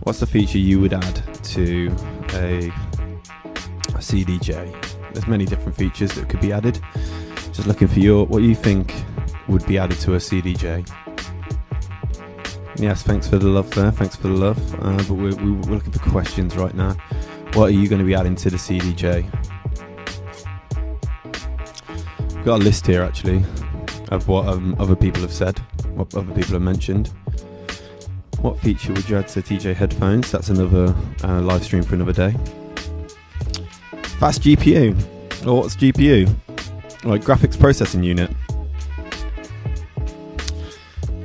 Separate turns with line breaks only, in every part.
What's the feature you would add to a CDJ? There's many different features that could be added. Just looking for what you think would be added to a CDJ. Yes, thanks for the love there. Thanks for the love. But we're looking for questions right now. What are you going to be adding to the CDJ? We've got a list here actually of what other people have said, what other people have mentioned. What feature would you add to TJ headphones? That's another live stream for another day. Fast GPU. Or what's GPU? Like graphics processing unit.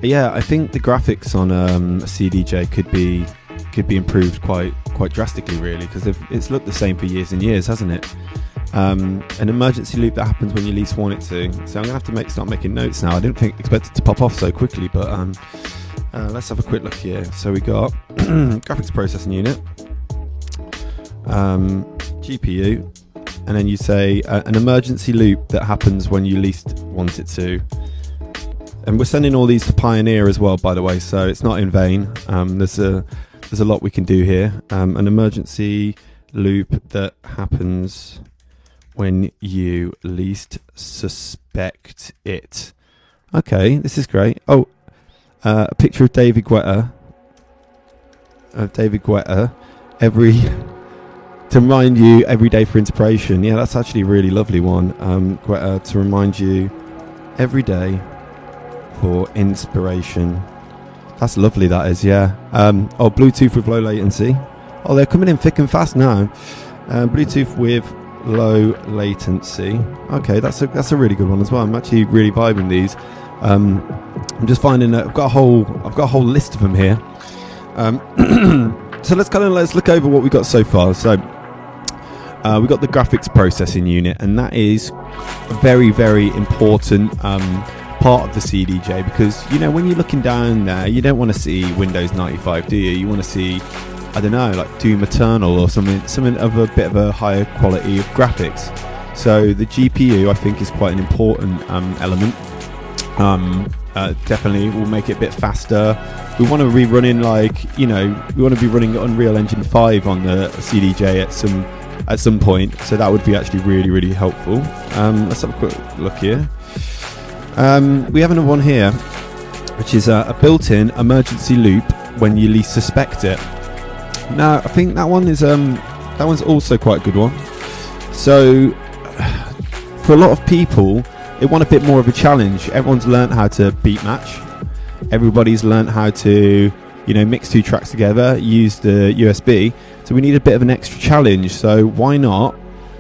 Yeah, I think the graphics on a CDJ could be improved quite drastically, really, because it's looked the same for years and years, hasn't it? An emergency loop that happens when you least want it to. So I'm gonna have to start making notes now. I didn't expect it to pop off so quickly, but let's have a quick look here. So we got graphics processing unit, GPU, and then you say an emergency loop that happens when you least want it to. And we're sending all these to Pioneer as well, by the way, so it's not in vain. There's a lot we can do here. An emergency loop that happens when you least suspect it. Okay, this is great. Oh, a picture of David Guetta. To remind you every day for inspiration. Yeah, that's actually a really lovely one. Guetta, to remind you every day for inspiration. That's lovely, that is, yeah. Bluetooth with low latency. Oh, they're coming in thick and fast now. Bluetooth with low latency. Okay, that's a really good one as well. I'm actually really vibing these. I'm just finding that I've got a whole list of them here. So let's look over what we got so far. So we got the graphics processing unit, and that is a very, very important part of the CDJ, because when you're looking down there, you don't want to see Windows 95, do you? You want to see, I don't know, like Doom Eternal or something of a bit of a higher quality of graphics. So the GPU, I think, is quite an important element. Definitely will make it a bit faster. We want to be running we want to be running Unreal Engine 5 on the CDJ at some point, so that would be actually really, really helpful. Let's have a quick look here. We have another one here, which is a built-in emergency loop when you least suspect it. Now, I think that one's also quite a good one. So, for a lot of people, they want a bit more of a challenge. Everyone's learnt how to beat match. Everybody's learnt how to, mix two tracks together, use the USB. So we need a bit of an extra challenge. So why not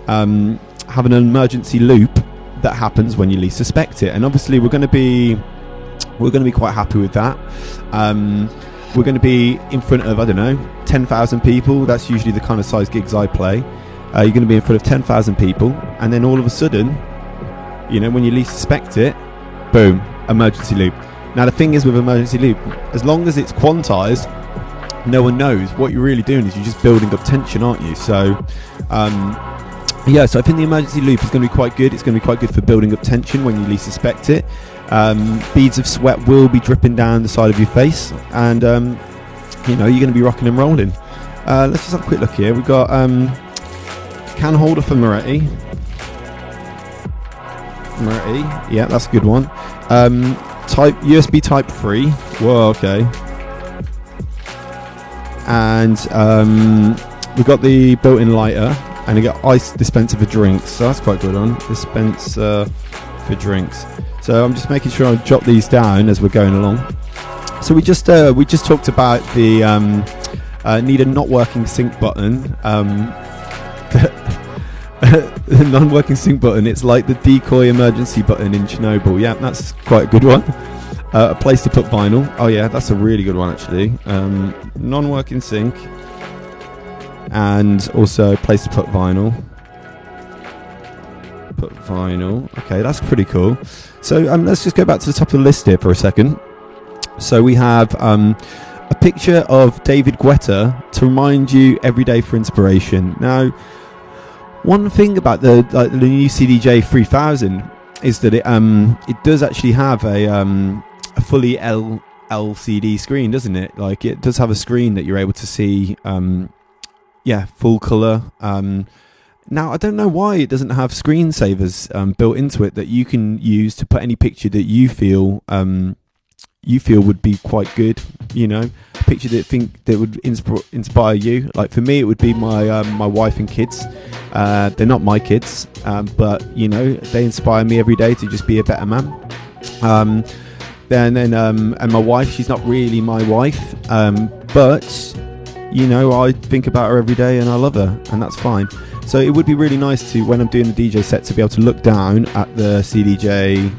have an emergency loop that happens when you least suspect it? And obviously we're going to be quite happy with that. We're going to be in front of, 10,000 people. That's usually the kind of size gigs I play. You're going to be in front of 10,000 people, and then all of a sudden, when you least suspect it, boom, emergency loop. Now the thing is with emergency loop, as long as it's quantized, no one knows. What you're really doing is you're just building up tension, aren't you? So so I think the emergency loop is going to be quite good. It's going to be quite good for building up tension when you least suspect it. Beads of sweat will be dripping down the side of your face, and you're going to be rocking and rolling. Let's just have a quick look here. We've got can holder for Moretti, yeah, that's a good one. USB type 3. Whoa, okay. And we've got the built-in lighter, and you got ice dispenser for drinks, so that's quite good on. Dispenser for drinks. So I'm just making sure I jot these down as we're going along. So we just talked about the need a not working sync button. The non-working sync button, it's like the decoy emergency button in Chernobyl. Yeah, that's quite a good one. A place to put vinyl. Oh yeah, that's a really good one actually. Non-working sync, and also a place to put vinyl. Okay, that's pretty cool. So let's just go back to the top of the list here for a second. So we have a picture of David Guetta to remind you every day for inspiration. Now, one thing about the new CDJ 3000 is that it does actually have a fully LCD screen, doesn't it? Like, it does have a screen that you're able to see, full color. Now, I don't know why it doesn't have screensavers built into it that you can use to put any picture that you feel would be quite good. You know, a picture that would inspire you. Like for me, it would be my my wife and kids. They're not my kids, but you know, they inspire me every day to just be a better man. And my wife, she's not really my wife, but you know, I think about her every day and I love her, and that's fine. So it would be really nice to, when I'm doing the DJ set, to be able to look down at the CDJ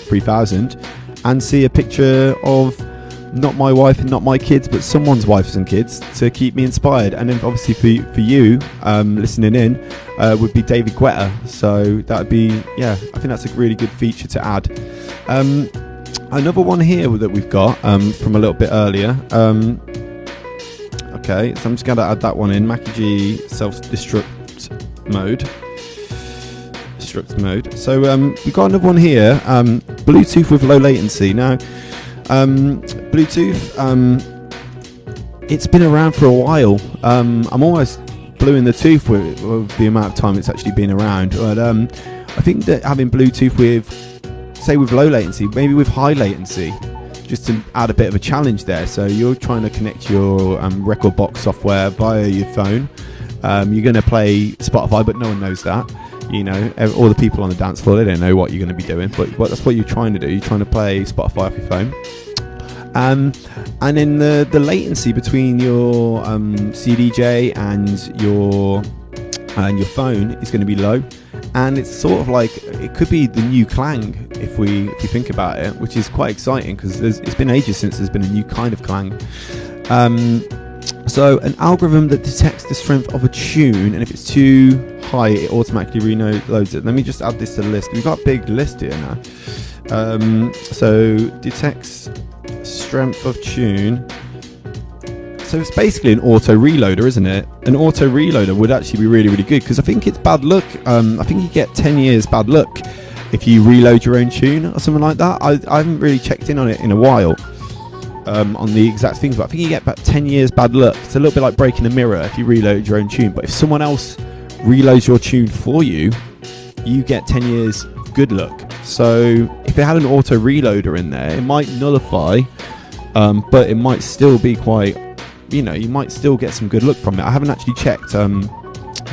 3000 and see a picture of not my wife and not my kids, but someone's wives and kids, to keep me inspired. And then obviously for you listening in would be David Guetta. So that would be, I think that's a really good feature to add. Another one here that we've got from a little bit earlier. Okay, so I'm just going to add that one in. Mackie G self-destruct mode. So we've got another one here. Bluetooth with low latency. Now, Bluetooth, it's been around for a while. I'm almost blue in the tooth with the amount of time it's actually been around. But I think that having Bluetooth with low latency, maybe with high latency, just to add a bit of a challenge there. So you're trying to connect your record box software via your phone. You're going to play Spotify, but no one knows that. You know, all the people on the dance floor, they don't know what you're going to be doing, but that's what you're trying to do. You're trying to play Spotify off your phone. And then the latency between your CDJ and your phone is going to be low. And it's sort of like, it could be the new Clang if we think about it, which is quite exciting because it's been ages since there's been a new kind of Clang. So an algorithm that detects the strength of a tune, and if it's too high, it automatically reloads it. Let me just add this to the list. We've got a big list here now. So detects strength of tune. So it's basically an auto reloader, isn't it? An auto reloader would actually be really, really good because I think it's bad luck. I think you get 10 years bad luck if you reload your own tune or something like that. I haven't really checked in on it in a while on the exact things, but I think you get about 10 years bad luck. It's a little bit like breaking a mirror if you reload your own tune. But if someone else reloads your tune for you, you get 10 years good luck. So if it had an auto reloader in there, it might nullify, but it might still be quite, you know, you might still get some good luck from it. I haven't actually checked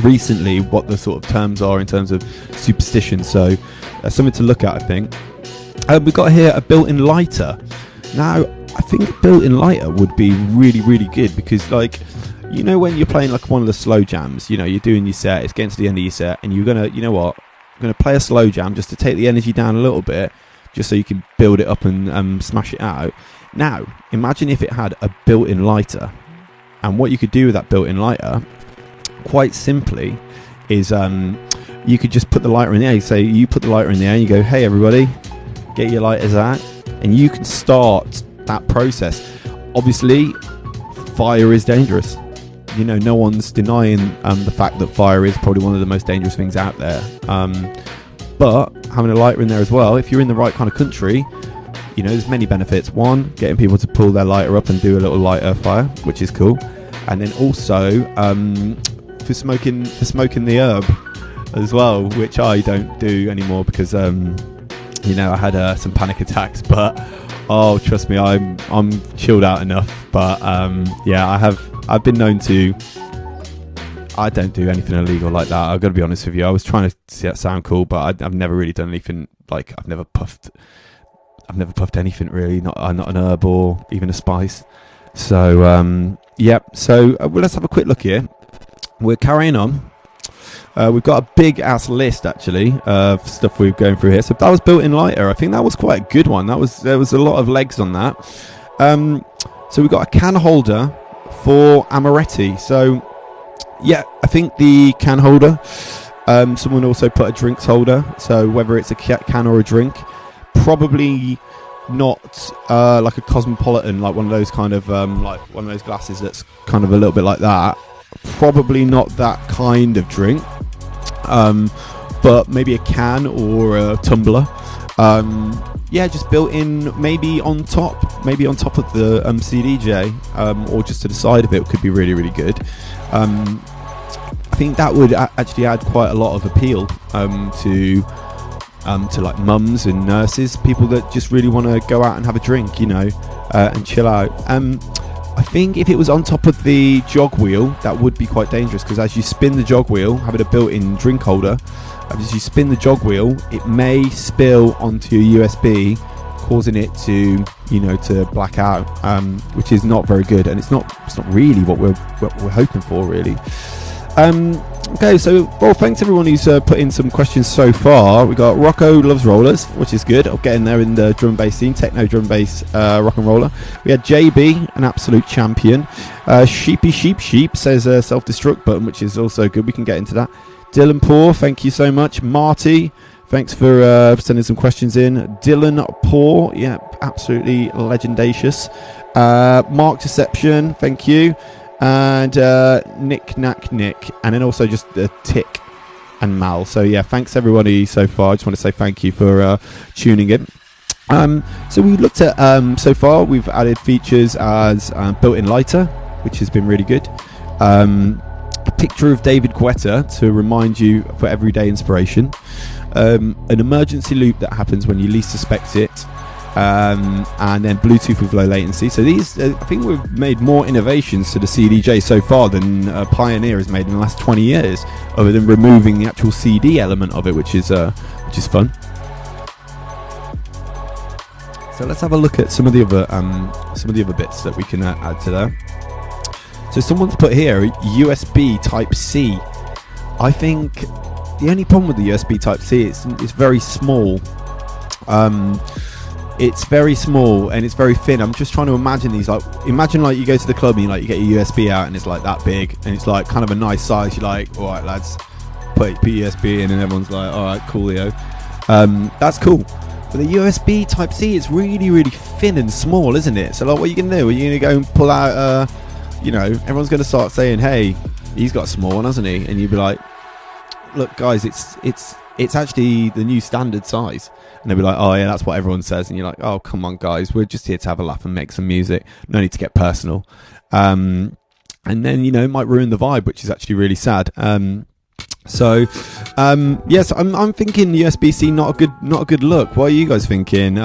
recently what the sort of terms are in terms of superstition, so that's something to look at, I think. We've got here a built-in lighter. Now, I think a built-in lighter would be really, really good because, like, you know, when you're playing like one of the slow jams, you know, you're doing your set, it's getting to the end of your set, and you're gonna, you know what, I'm gonna play a slow jam just to take the energy down a little bit, just so you can build it up and smash it out. Now, imagine if it had a built-in lighter. And what you could do with that built-in lighter, quite simply, is you could just put the lighter in the air. So you put the lighter in the air and you go, hey everybody, get your lighters out. And you can start that process. Obviously, fire is dangerous. You know, no one's denying the fact that fire is probably one of the most dangerous things out there. But having a lighter in there as well, if you're in the right kind of country, you know, there's many benefits. One, getting people to pull their lighter up and do a little lighter fire, which is cool. And then also for smoking the herb as well, which I don't do anymore because you know, I had some panic attacks. But oh, trust me, I'm chilled out enough. But yeah, I've been known to. I don't do anything illegal like that. I've got to be honest with you. I was trying to sound cool, but I've never really done anything. Like I've never puffed anything really, not an herb or even a spice. So yeah, so well, let's have a quick look here. We're carrying on. We've got a big ass list actually of stuff we're going through here. So that was built-in lighter. I think that was quite a good one. There was a lot of legs on that. So we've got a can holder for amaretti. So yeah, I think the can holder. Someone also put a drinks holder. So whether it's a can or a drink. Probably not like a cosmopolitan, like one of those kind of like one of those glasses that's kind of a little bit like that. Probably not that kind of drink, but maybe a can or a tumbler. yeah, just built in, maybe on top of the CDJ, or just to the side of it could be really, really good. I think that would actually add quite a lot of appeal to like mums and nurses, people that just really want to go out and have a drink, and chill out. I think if it was on top of the jog wheel, that would be quite dangerous, because as you spin the jog wheel, having a built-in drink holder, as you spin the jog wheel, it may spill onto your USB, causing it to black out, which is not very good, and it's not really what we're hoping for, really. Okay, so thanks everyone who's put in some questions so far. We got Rocco loves rollers, which is good. I'll get in there in the drum and bass scene, techno drum and bass, rock and roller. We had JB, an absolute champion. Sheep says self-destruct button, which is also good. We can get into that. Dylan Poor, thank you so much. Marty, thanks for sending some questions in. Dylan Poor, yeah, absolutely legendatious. Mark Deception, thank you. And Nick, and then also just the Tick and Mal. So yeah, thanks everybody so far. I just want to say thank you for tuning in. So we looked at so far, we've added features as built-in lighter, which has been really good. A picture of David Guetta to remind you for everyday inspiration. An emergency loop that happens when you least suspect it. And then Bluetooth with low latency. So these, I think we've made more innovations to the CDJ so far than Pioneer has made in the last 20 years, other than removing the actual CD element of it, which is fun. So let's have a look at some of the other bits that we can add to there. So someone's put here USB Type C. I think the only problem with the USB Type C is it's very small. It's very small and it's very thin. I'm just trying to imagine these. Imagine you go to the club and you get your USB out and it's like that big and it's like kind of a nice size. You're like, all right, lads, put USB in, and everyone's like, all right, coolio. That's cool. But the USB Type C, it's really, really thin and small, isn't it? So what are you gonna do? Are you gonna go and pull out? Everyone's gonna start saying, hey, he's got a small one, hasn't he? And you'd be like, look, guys, it's actually the new standard size. And they'll be like, oh yeah, that's what everyone says. And you're like, oh, come on, guys, we're just here to have a laugh and make some music. No need to get personal. And then, it might ruin the vibe, which is actually really sad. Yes, I'm thinking USB-C not a good look. What are you guys thinking?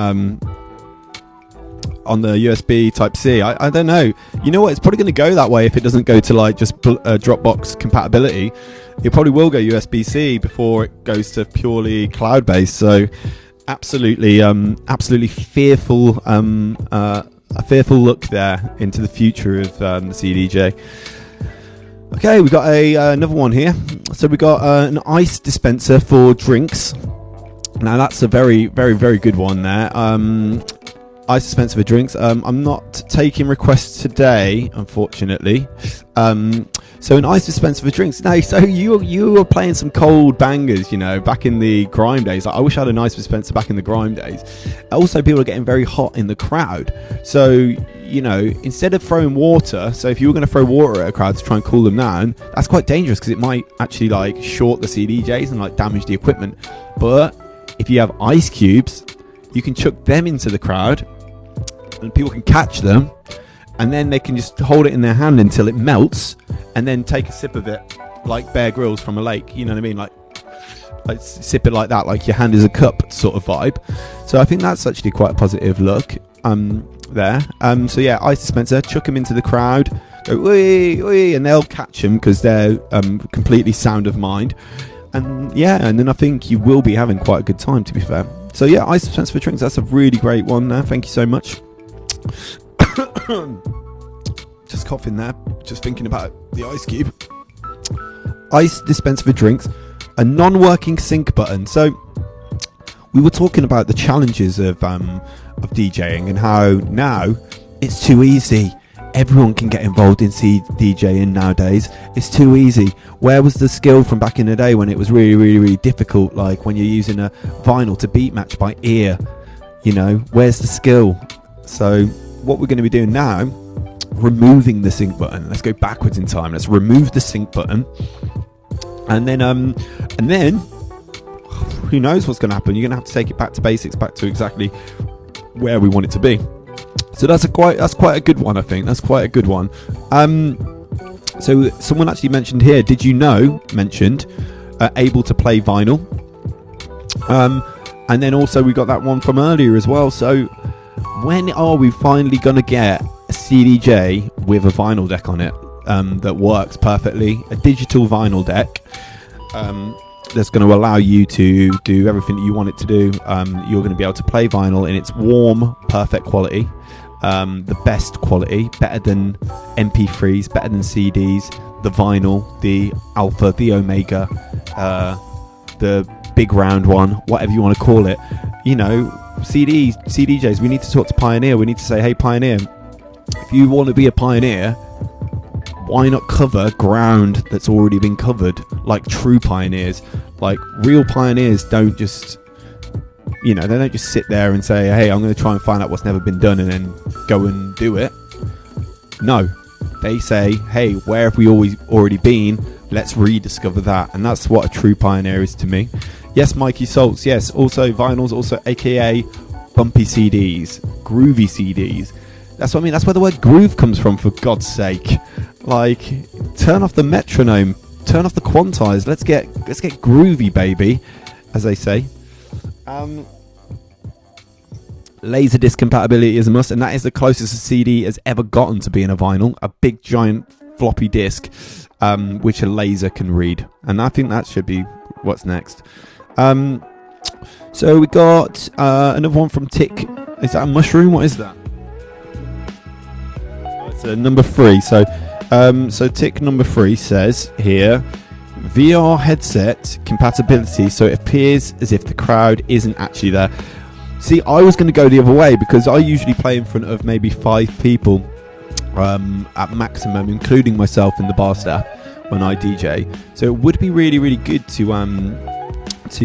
On the USB Type-C, I don't know. You know what? It's probably going to go that way if it doesn't go to just Dropbox compatibility. It probably will go USB-C before it goes to purely cloud-based. So, absolutely fearful, a fearful look there into the future of the CDJ. Okay, we got another one here. So we got an ice dispenser for drinks. Now that's a very, very, very good one there. Ice dispenser for drinks. I'm not taking requests today, unfortunately. So an ice dispenser for drinks. Now, so you were playing some cold bangers, back in the grime days. I wish I had an ice dispenser back in the grime days. Also, people are getting very hot in the crowd. So, instead of throwing water, so if you were going to throw water at a crowd to try and cool them down, that's quite dangerous because it might actually short the CDJs and damage the equipment. But if you have ice cubes, you can chuck them into the crowd and people can catch them, and then they can just hold it in their hand until it melts and then take a sip of it like Bear Grylls from a lake, you know what I mean? Like sip it like that, like your hand is a cup sort of vibe. So I think that's actually quite a positive look there. So yeah, ice dispenser, chuck them into the crowd, go wee, wee, and they'll catch them because they're completely sound of mind. And yeah, and then I think you will be having quite a good time, to be fair. So yeah, ice dispenser for drinks, that's a really great one there. Thank you so much. Just coughing there, just thinking about the ice cube. Ice dispenser for drinks, a non-working sync button. So we were talking about the challenges of DJing and how now it's too easy. Everyone can get involved in DJing nowadays. It's too easy. Where was the skill from back in the day when it was really, really, really difficult? Like when you're using a vinyl to beat match by ear, where's the skill? So what we're going to be doing now, removing the sync button. Let's go backwards in time. Let's remove the sync button, and then who knows what's going to happen. You're going to have to take it back to basics, back to exactly where we want it to be. So that's quite a good one, I think. That's quite a good one. So someone actually mentioned here, did you know, able to play vinyl. And then also we got that one from earlier as well. So when are we finally going to get a CDJ with a vinyl deck on it that works perfectly? A digital vinyl deck that's going to allow you to do everything that you want it to do. You're going to be able to play vinyl in its warm, perfect quality. The best quality, better than MP3s, better than CDs, the vinyl, the alpha, the omega, the big round one, whatever you want to call it. You know, CDJs, we need to talk to Pioneer. We need to say, hey Pioneer, if you want to be a pioneer, why not cover ground that's already been covered, like true pioneers? Like real pioneers don't just, you know, they don't just sit there and say, hey, I'm going to try and find out what's never been done and then go and do it. No, they say, hey, where have we always already been? Let's rediscover that. And that's what a true pioneer is to me. Yes, Mikey Salts. Yes, also vinyls, also aka bumpy CDs, groovy CDs. That's what I mean. That's where the word groove comes from, for God's sake. Like, turn off the metronome, turn off the quantize. Let's get groovy, baby, as they say. Laserdisc compatibility is a must, and that is the closest a CD has ever gotten to being a vinyl. A big giant floppy disk, which a laser can read, and I think that should be what's next. So we got another one from Tick. Is that a mushroom? What is that? Oh, it's number 3. So Tick number 3 says here, VR headset compatibility, so it appears as if the crowd isn't actually there. See, I was going to go the other way, because I usually play in front of maybe 5 people at maximum, including myself and the bar staff when I DJ. So it would be really, really good to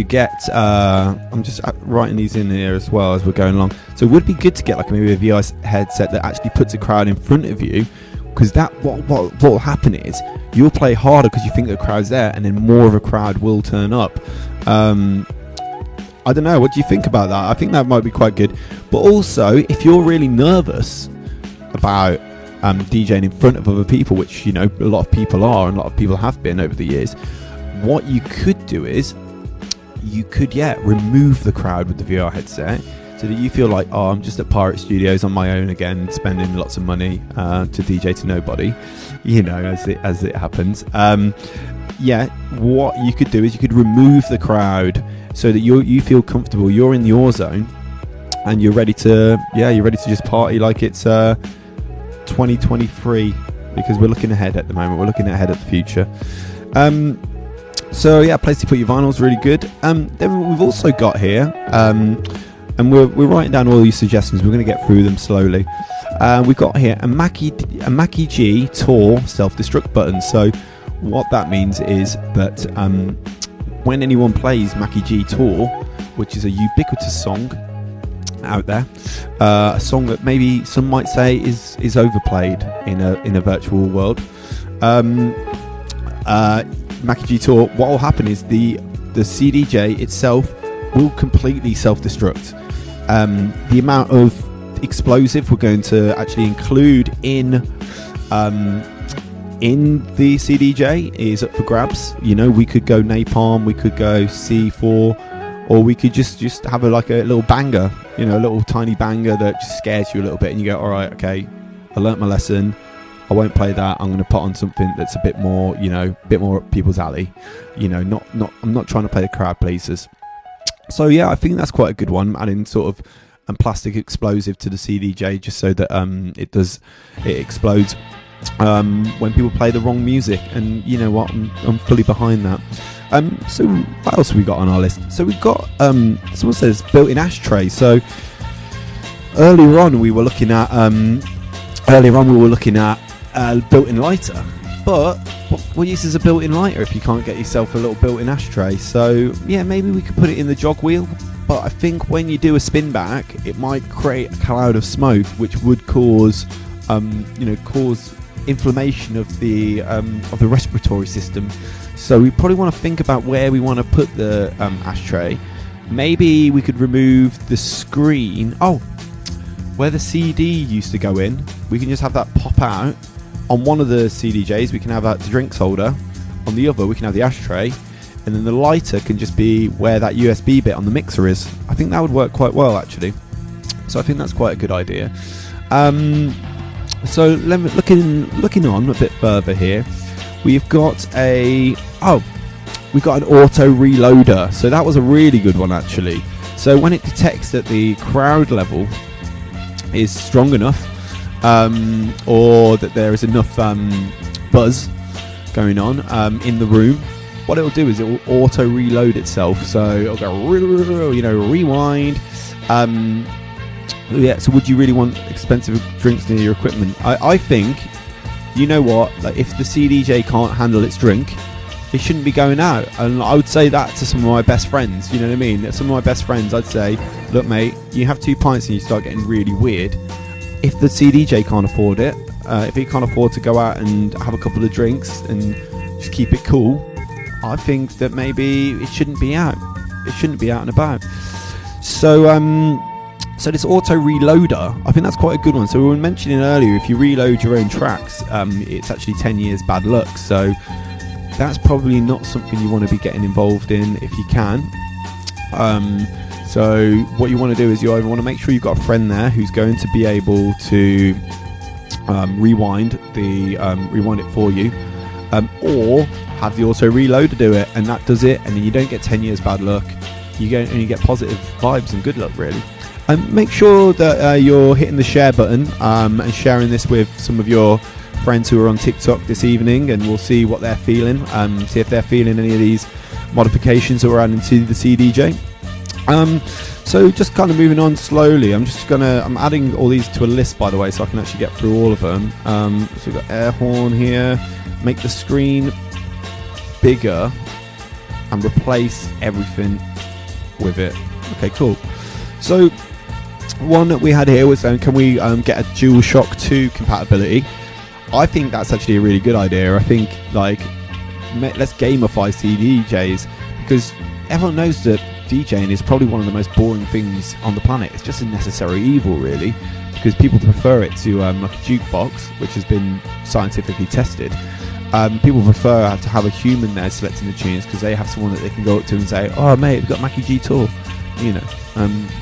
get I'm just writing these in here as well as we're going along. So it would be good to get like maybe a VR headset that actually puts a crowd in front of you, because that what will happen is you'll play harder because you think the crowd's there, and then more of a crowd will turn up. I don't know, what do you think about that? I think that might be quite good. But also, if you're really nervous about DJing in front of other people, which, you know, a lot of people are and a lot of people have been over the years, what you could do is you could remove the crowd with the VR headset, so that you feel like, oh, I'm just at Pirate Studios on my own again, spending lots of money to DJ to nobody, you know, as it happens. What you could do is you could remove the crowd so that you feel comfortable, you're in your zone, and you're ready to just party like it's 2023, because we're looking ahead at the moment. We're looking ahead at the future. So yeah, place to put your vinyls, really good. Then we've also got here, and we're writing down all these suggestions. We're going to get through them slowly. We've got here a Mackie G Tour self-destruct button. So what that means is that when anyone plays Mackie G Tour, which is a ubiquitous song out there, a song that maybe some might say is overplayed in a virtual world, Mackie G Tour, what will happen is the CDJ itself will completely self-destruct. The amount of explosive we're going to actually include in the CDJ is up for grabs. You know, we could go napalm, we could go C4, or we could just have a little banger, you know, a little tiny banger that just scares you a little bit, and you go, all right, okay, I learnt my lesson, I won't play that, I'm going to put on something that's a bit more, you know, a bit more up people's alley, you know, I'm not trying to play the crowd pleasers. So yeah, I think that's quite a good one, adding sort of a plastic explosive to the CDJ, just so that it explodes when people play the wrong music. And you know what, I'm fully behind that. So what else have we got on our list? So we've got someone says built-in ashtray. So earlier on we were looking at built-in lighter, but what use is a built-in lighter if you can't get yourself a little built-in ashtray? So yeah, maybe we could put it in the jog wheel, but I think when you do a spin back, it might create a cloud of smoke, which would cause inflammation of the respiratory system. So we probably want to think about where we want to put the ashtray. maybe we could remove the screen. Oh, where the CD used to go in, we can just have that pop out. On one of the CDJs, we can have that drinks holder. On the other, we can have the ashtray. And then the lighter can just be where that USB bit on the mixer is. I think that would work quite well, actually. So I think that's quite a good idea. So looking on a bit further here, we've got an auto reloader. So that was a really good one, actually. So when it detects that the crowd level is strong enough, or that there is enough buzz going on in the room, what it'll do is it will auto reload itself. So it'll go, rewind. So would you really want expensive drinks near your equipment? I think, you know what, like if the CDJ can't handle its drink, it shouldn't be going out. And I would say that to some of my best friends, you know what I mean? Some of my best friends, I'd say, look mate, you have 2 pints and you start getting really weird. If the CDJ can't afford it, if he can't afford to go out and have a couple of drinks and just keep it cool, I think that maybe it shouldn't be out. It shouldn't be out and about. So this auto reloader, I think that's quite a good one. So we were mentioning earlier, if you reload your own tracks, it's actually 10 years bad luck. So that's probably not something you want to be getting involved in if you can. So what you want to do is you either want to make sure you've got a friend there who's going to be able to rewind it for you, or have the auto reloader do it, and that does it, and then you don't get 10 years bad luck. You get positive vibes and good luck, really. Make sure that you're hitting the share button and sharing this with some of your friends who are on TikTok this evening, and we'll see what they're feeling. See if they're feeling any of these modifications that we're adding to the CDJ. So just kind of moving on slowly. I'm adding all these to a list, by the way, so I can actually get through all of them. So we've got air horn here. Make the screen bigger and replace everything with it. Okay, cool. So one that we had here was can we get a DualShock 2 compatibility? I think that's actually a really good idea. I think let's gamify CDJs, because everyone knows that DJing is probably one of the most boring things on the planet. It's just a necessary evil, really, because people prefer it to like a jukebox, which has been scientifically tested. People prefer to have a human there selecting the tunes, because they have someone that they can go up to and say, "Oh mate, we've got Mackie G Tour,"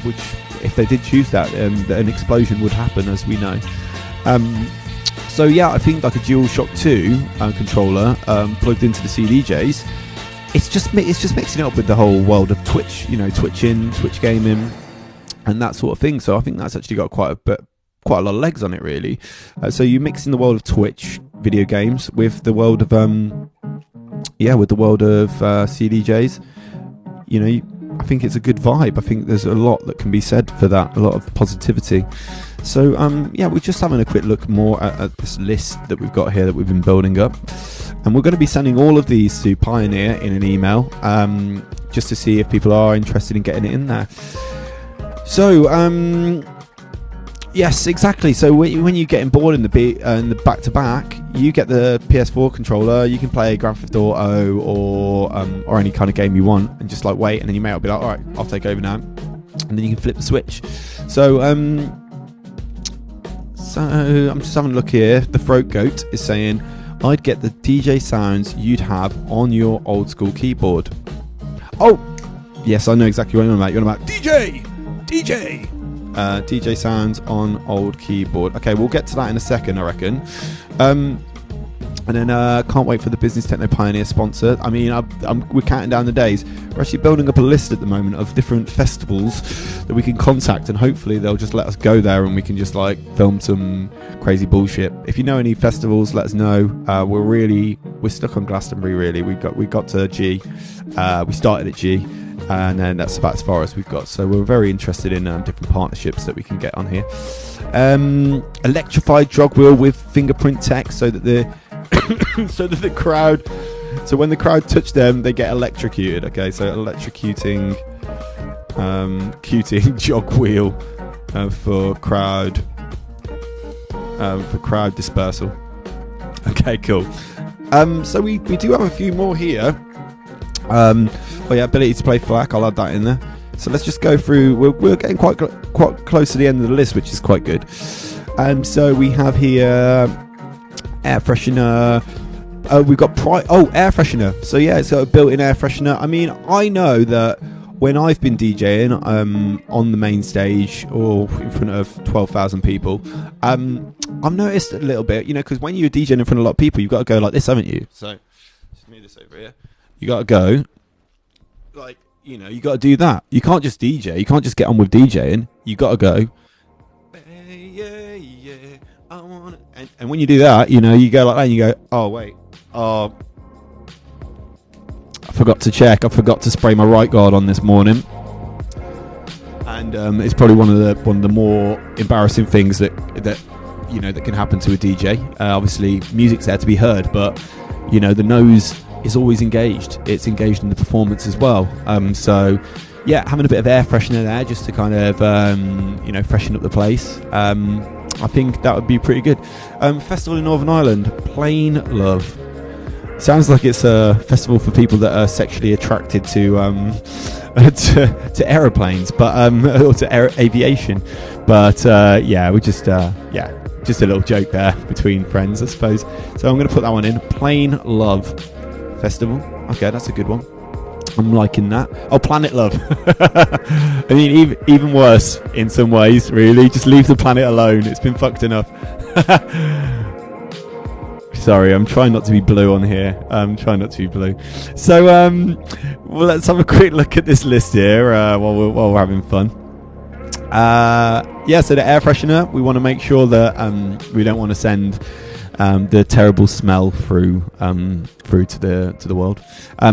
which if they did choose that, an explosion would happen, as we know. So yeah, I think like a DualShock 2 controller plugged into the CDJs, it's just mixing it up with the whole world of Twitch, Twitching, Twitch gaming, and that sort of thing. So I think that's actually got quite a lot of legs on it, really. So you're mixing the world of Twitch video games with the world of CDJs. I think it's a good vibe. I think there's a lot that can be said for that, a lot of positivity. So we're just having a quick look more at this list that we've got here that we've been building up, and we're going to be sending all of these to Pioneer in an email, just to see if people are interested in getting it in there. So yes, exactly. So when you're getting bored in the back-to-back, you get the PS4 controller. You can play Grand Theft Auto or any kind of game you want, and just wait, and then your mate will be like, "All right, I'll take over now," and then you can flip the switch. So I'm just having a look here. The Throat Goat is saying, "I'd get the DJ sounds you'd have on your old school keyboard." Oh, yes, I know exactly what you're on about. You're on about DJ sounds on old keyboard. Okay, we'll get to that in a second, I reckon. And then can't wait for the Business Techno Pioneer sponsor. I mean, we're counting down the days. We're actually building up a list at the moment of different festivals that we can contact, and hopefully they'll just let us go there and we can just film some crazy bullshit. If you know any festivals, let us know. We're stuck on Glastonbury, really. We got to G. We started at G, and then that's about as far as we've got. So we're very interested in different partnerships that we can get on here. Electrified jog wheel with fingerprint tech, so that the crowd, so when the crowd touch them, they get electrocuted. Okay, so electrocuting jog wheel for crowd dispersal. Okay, cool. So we do have a few more here. Ability to play FLAC, I'll add that in there. So let's just go through. We're getting quite close to the end of the list, which is quite good. So we have here air freshener. We've got air freshener. So yeah, it's got a built-in air freshener. I mean, I know that when I've been DJing on the main stage or in front of 12,000 people, I've noticed a little bit, because when you're DJing in front of a lot of people, you've got to go like this, haven't you? So just move this over here. You got to go like, you got to do that. You can't just DJ. You can't just get on with DJing. You got to go. Yeah, I wanna. And when you do that, you go like that and you go, oh, wait. I forgot to check. I forgot to spray my right guard on this morning. And it's probably one of the more embarrassing things that can happen to a DJ. Obviously, music's there to be heard, but, the nose is always engaged. It's engaged in the performance as well. So, yeah, having a bit of air freshener there just to kind of, freshen up the place. I think that would be pretty good. Festival in Northern Ireland, Plain Love. Sounds like it's a festival for people that are sexually attracted to aeroplanes, but or to aviation. But we just a little joke there between friends, I suppose. So I'm going to put that one in. Plain Love Festival. Okay, that's a good one. I'm liking that. Oh, Planet Love. I mean, even worse in some ways, really. Just leave the planet alone. It's been fucked enough. Sorry, I'm trying not to be blue on here. I'm trying not to be blue. So, let's have a quick look at this list here while we're having fun. So the air freshener, we want to make sure that we don't want to send the terrible smell through to the world.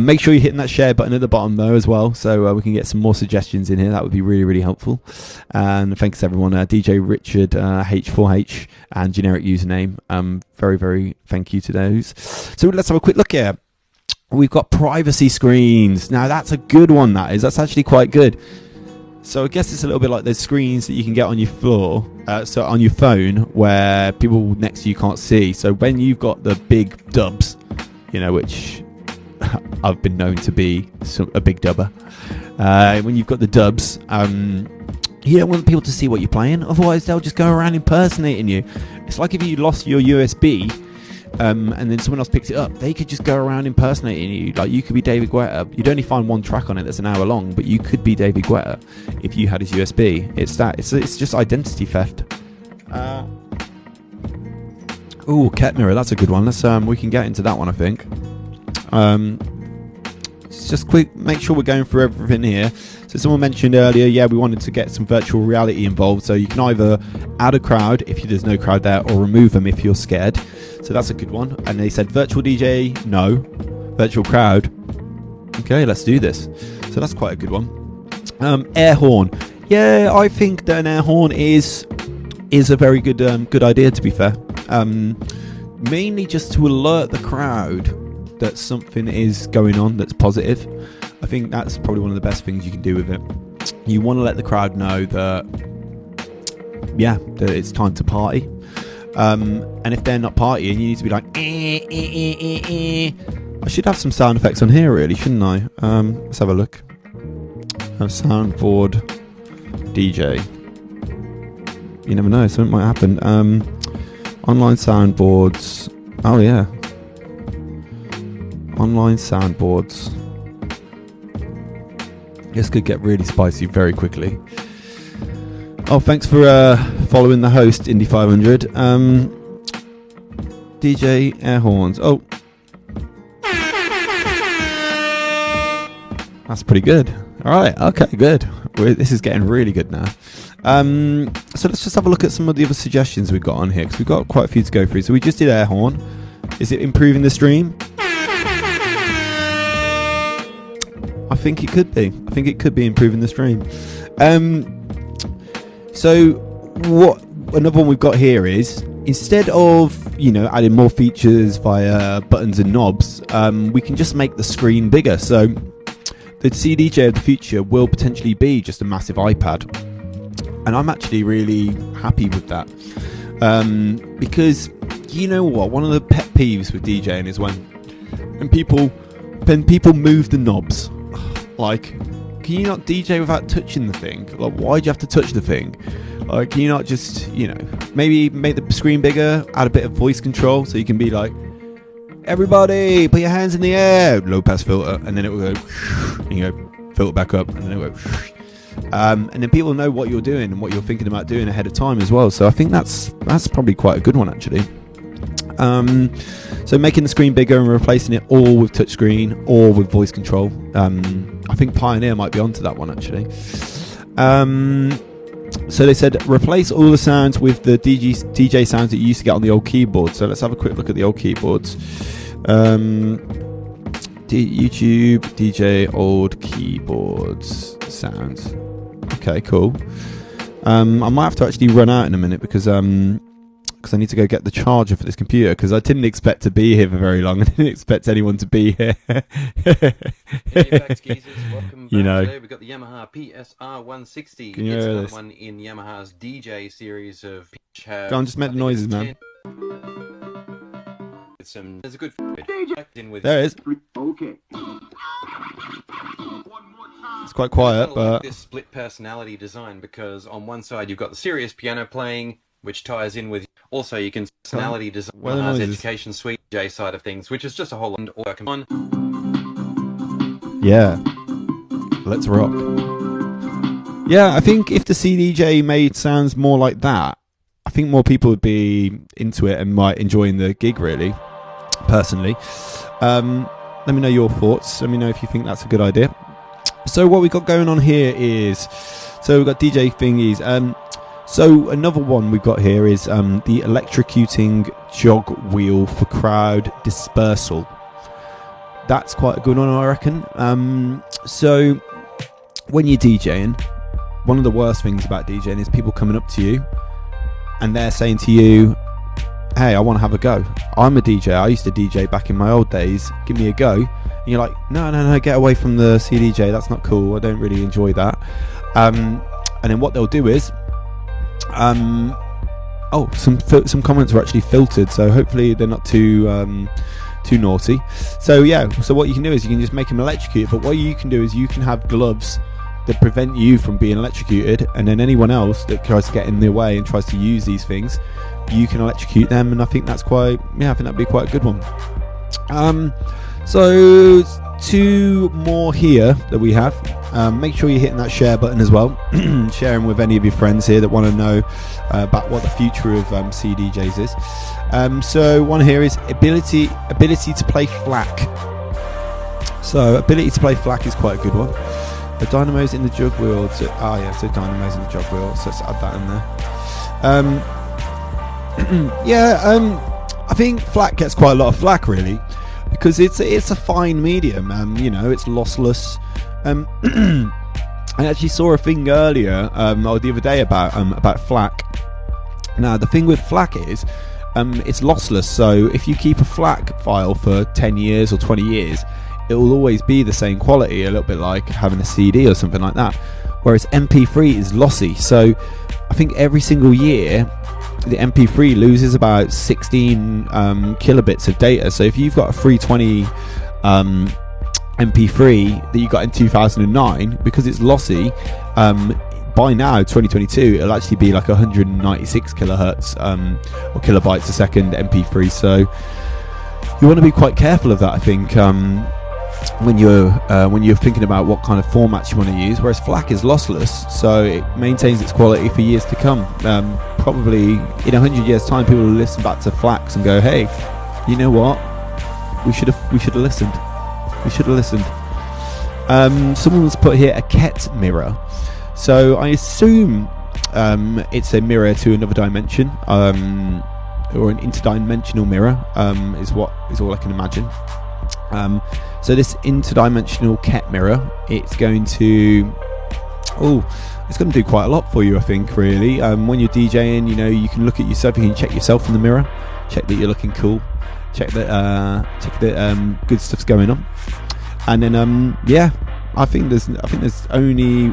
Make sure you're hitting that share button at the bottom though as well, so we can get some more suggestions in here. That would be really, really helpful. And thanks everyone, DJ Richard H4H and generic username. Very, very thank you to those. So let's have a quick look here. We've got privacy screens. Now that's a good one. That's actually quite good. So I guess it's a little bit like those screens that you can get on your floor, so on your phone, where people next to you can't see. So when you've got the big dubs, which I've been known to be a big dubber, when you've got the dubs, you don't want people to see what you're playing. Otherwise, they'll just go around impersonating you. It's like if you lost your USB, and then someone else picks it up, they could just go around impersonating you. Like, you could be David Guetta. You'd only find one track on it that's an hour long, but you could be David Guetta if you had his USB. It's just identity theft. Cat mirror, that's a good one. Let's we can get into that one, I think. Just quick, make sure we're going through everything here. So someone mentioned earlier, we wanted to get some virtual reality involved, so you can either add a crowd if there's no crowd there, or remove them if you're scared. So that's a good one. And they said virtual DJ, no. Virtual crowd, okay, let's do this. So that's quite a good one. Air horn. Yeah, I think that an air horn is a very good idea, to be fair. Mainly just to alert the crowd that something is going on that's positive. I think that's probably one of the best things you can do with it. You want to let the crowd know that it's time to party. And if they're not partying, you need to be like, I should have some sound effects on here, really, shouldn't I? Let's have a look. Soundboard DJ. You never know, something might happen. Online soundboards. Oh yeah. Online soundboards. This could get really spicy very quickly. Oh, thanks for following the host, Indy 500. DJ air horns. Oh, that's pretty good. All right, okay, good. This is getting really good now. So let's just have a look at some of the other suggestions we've got on here, because we've got quite a few to go through. So we just did air horn. Is it improving the stream? I think it could be. I think it could be improving the stream. So what another one we've got here is, instead of adding more features via buttons and knobs, we can just make the screen bigger. So the CDJ of the future will potentially be just a massive iPad, and I'm actually really happy with that, because you know what, one of the pet peeves with DJing is when people move the knobs. Like, can you not DJ without touching the thing? Like, why do you have to touch the thing? Like, can you not just, maybe make the screen bigger, add a bit of voice control, so you can be like, everybody, put your hands in the air, low pass filter, and then it will go, and you go, filter back up, and then it will go, and then people know what you're doing and what you're thinking about doing ahead of time as well. So I think that's probably quite a good one, actually. So making the screen bigger and replacing it all with touchscreen or with voice control. I think Pioneer might be onto that one, actually. So they said replace all the sounds with the DJ sounds that you used to get on the old keyboard. So let's have a quick look at the old keyboards. YouTube DJ old keyboards sounds. Okay, cool. I might have to actually run out in a minute because I need to go get the charger for this computer, because I didn't expect to be here for very long. I didn't expect anyone to be here.
Welcome back. Today we've got the Yamaha PSR 160.
Can you
it's
hear
another
this?
one in Yamaha's DJ series of pitch.
Go on, just make the noises, man.
There's a good in with
There it is.
Okay.
It's quite quiet,
like
but
this split personality design, because on one side you've got the serious piano playing, which ties in with also you can personality design
Where are the
Yamaha's
noises?
education suite J side of things, which is just a whole lot of work on.
yeah, let's rock. Yeah, I think if the CDJ made sounds more like that, I think more people would be into it and might enjoying the gig, really, personally. Let me know your thoughts. Let me know if you think that's a good idea. So what we got going on here is, so we've got DJ thingies. So another one we've got here is the electrocuting jog wheel for crowd dispersal. That's quite a good one, I reckon. So when you're DJing, one of the worst things about DJing is people coming up to you and they're saying to you, hey, I want to have a go. I'm a DJ. I used to DJ back in my old days. Give me a go. And you're like, no, get away from the CDJ. That's not cool. I don't really enjoy that. And then what they'll do is, some comments are actually filtered, so hopefully they're not too naughty. So what you can do is you can just make them electrocute, but what you can do is you can have gloves that prevent you from being electrocuted, and then anyone else that tries to get in their way and tries to use these things, you can electrocute them. And I think that'd be quite a good one. So two more here that we have. Make sure you're hitting that share button as well. Sharing with any of your friends here that want to know about what the future of CDJs is. So one here is ability to play FLAC. So ability to play FLAC is quite a good one. The dynamos in the jug wheel. So dynamos in the jug wheel. So let's add that in there. I think FLAC gets quite a lot of flack, really, because it's a fine medium. It's lossless. I actually saw a thing earlier, or the other day about FLAC. Now the thing with FLAC is, it's lossless. So if you keep a FLAC file for 10 years or 20 years, it will always be the same quality, a little bit like having a CD or something like that. Whereas MP3 is lossy. So I think every single year the MP3 loses about 16 kilobits of data. So if you've got a 320 MP3 that you got in 2009, because it's lossy, by now 2022 it'll actually be like 196 kilohertz or kilobytes a second MP3. So you want to be quite careful of that, I think, when you're thinking about what kind of formats you want to use. Whereas FLAC is lossless, so it maintains its quality for years to come. Probably in 100 years time, people will listen back to FLACs and go, hey, you know what, we should have listened. Someone's put here a Ket mirror. So I assume it's a mirror to another dimension, or an interdimensional mirror, is all I can imagine. So this interdimensional Ket mirror, it's going to do quite a lot for you, I think, really. When you're DJing, you can look at yourself, you can check yourself in the mirror, check that you're looking cool, check that good stuff's going on. And then I think there's only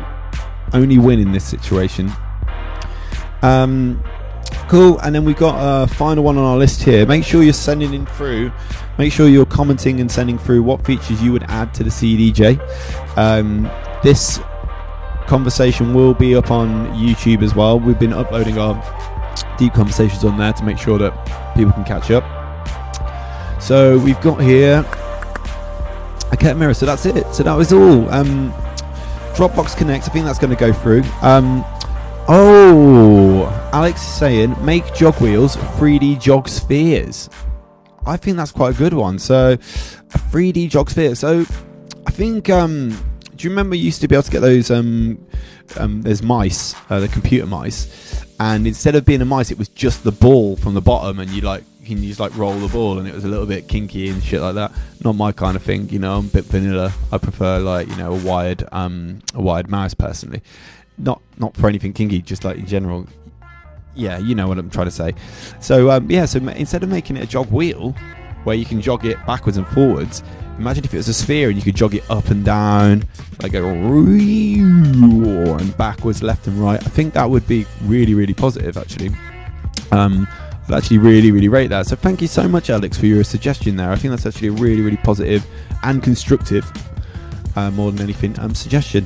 win in this situation. Cool. And then we've got a final one on our list here. Make sure you're sending in through. Make sure you're commenting and sending through what features you would add to the CDJ. This conversation will be up on YouTube as well. We've been uploading our deep conversations on there to make sure that people can catch up. So we've got here a cat mirror. So that's it. So that was all. Dropbox Connect. I think that's going to go through. Alex is saying make jog wheels 3D jog spheres. I think that's quite a good one. So a 3D jog sphere. So I think do you remember you used to be able to get those there's mice, the computer mice, and instead of being a mice it was just the ball from the bottom, and you can just roll the ball, and it was a little bit kinky and shit like that. Not my kind of thing, I'm a bit vanilla. I prefer a wired mouse personally. Not for anything kinky, just in general. Yeah, you know what I'm trying to say. So so instead of making it a jog wheel where you can jog it backwards and forwards, imagine if it was a sphere and you could jog it up and down, go and backwards, left and right. I think that would be really, really positive, actually. I'd actually really, really rate that. So thank you so much, Alex, for your suggestion there. I think that's actually a really, really positive and constructive, more than anything, suggestion.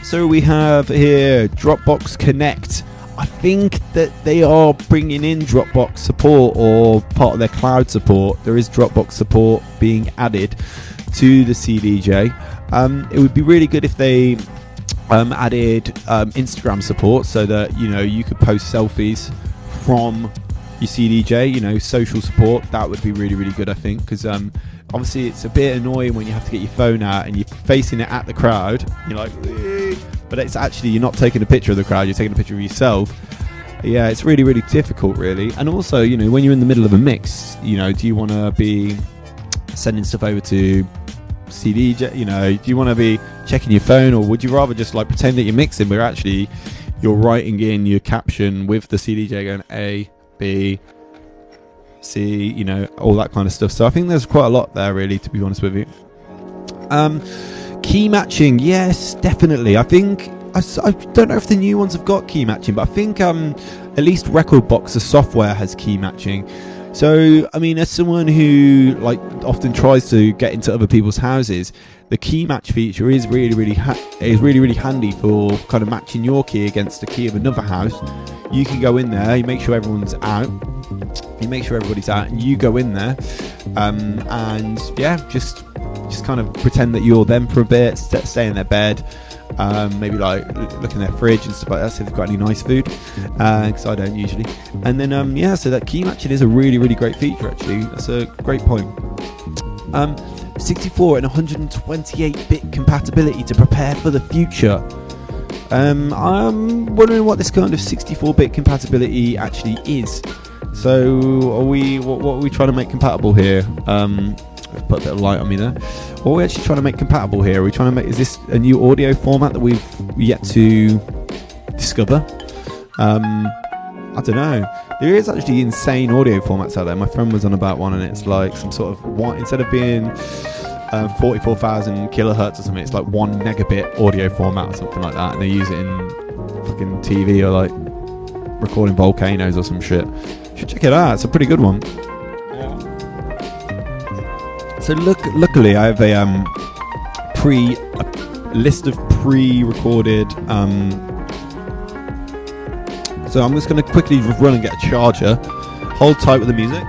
So we have here Dropbox Connect. I think that they are bringing in Dropbox support, or part of their cloud support. There is Dropbox support being added to the CDJ. It would be really good if they added Instagram support, so that you could post selfies from your CDJ. Social support. That would be really, really good, I think, because obviously it's a bit annoying when you have to get your phone out and you're facing it at the crowd. You're like, but it's actually, you're not taking a picture of the crowd, you're taking a picture of yourself. Yeah, it's really, really difficult, really. And also, when you're in the middle of a mix, do you want to be sending stuff over to CDJ? Do you want to be checking your phone, or would you rather just pretend that you're mixing, but actually you're writing in your caption with the CDJ going A, B, C, all that kind of stuff. So I think there's quite a lot there, really, to be honest with you. Key matching, yes, definitely. I think I don't know if the new ones have got key matching, but I think at least Rekordbox, the software, has key matching. So I mean, as someone who often tries to get into other people's houses, the key match feature is really, really handy for kind of matching your key against the key of another house. You can go in there, you make sure everyone's out, you make sure everybody's out, and you go in there, and yeah, just kind of pretend that you're them for a bit, stay in their bed, maybe look in their fridge and stuff like that, see if they've got any nice food, because I don't usually. And then so that key matching is a really, really great feature, actually. That's a great point. 64 and 128-bit compatibility to prepare for the future. I'm wondering what this kind of 64-bit compatibility actually is. So what are we trying to make compatible here? Put a bit of light on me there. What are we actually trying to make compatible here? Are we trying to make, is this a new audio format that we've yet to discover? I don't know. There is actually insane audio formats out there. My friend was on about one, and it's some sort of one, instead of being 44,000 kilohertz or something, it's 1 megabit audio format or something like that, and they use it in fucking TV or recording volcanoes or some shit. You should check it out. It's a pretty good one. So luckily I have a list of pre-recorded. So I'm just going to quickly run and get a charger. Hold tight with the music.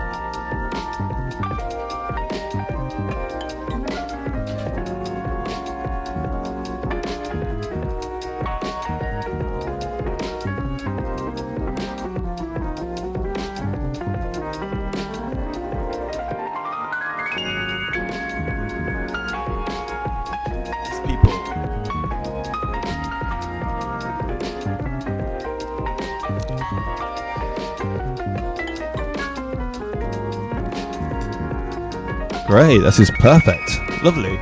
Great, this is perfect. Lovely.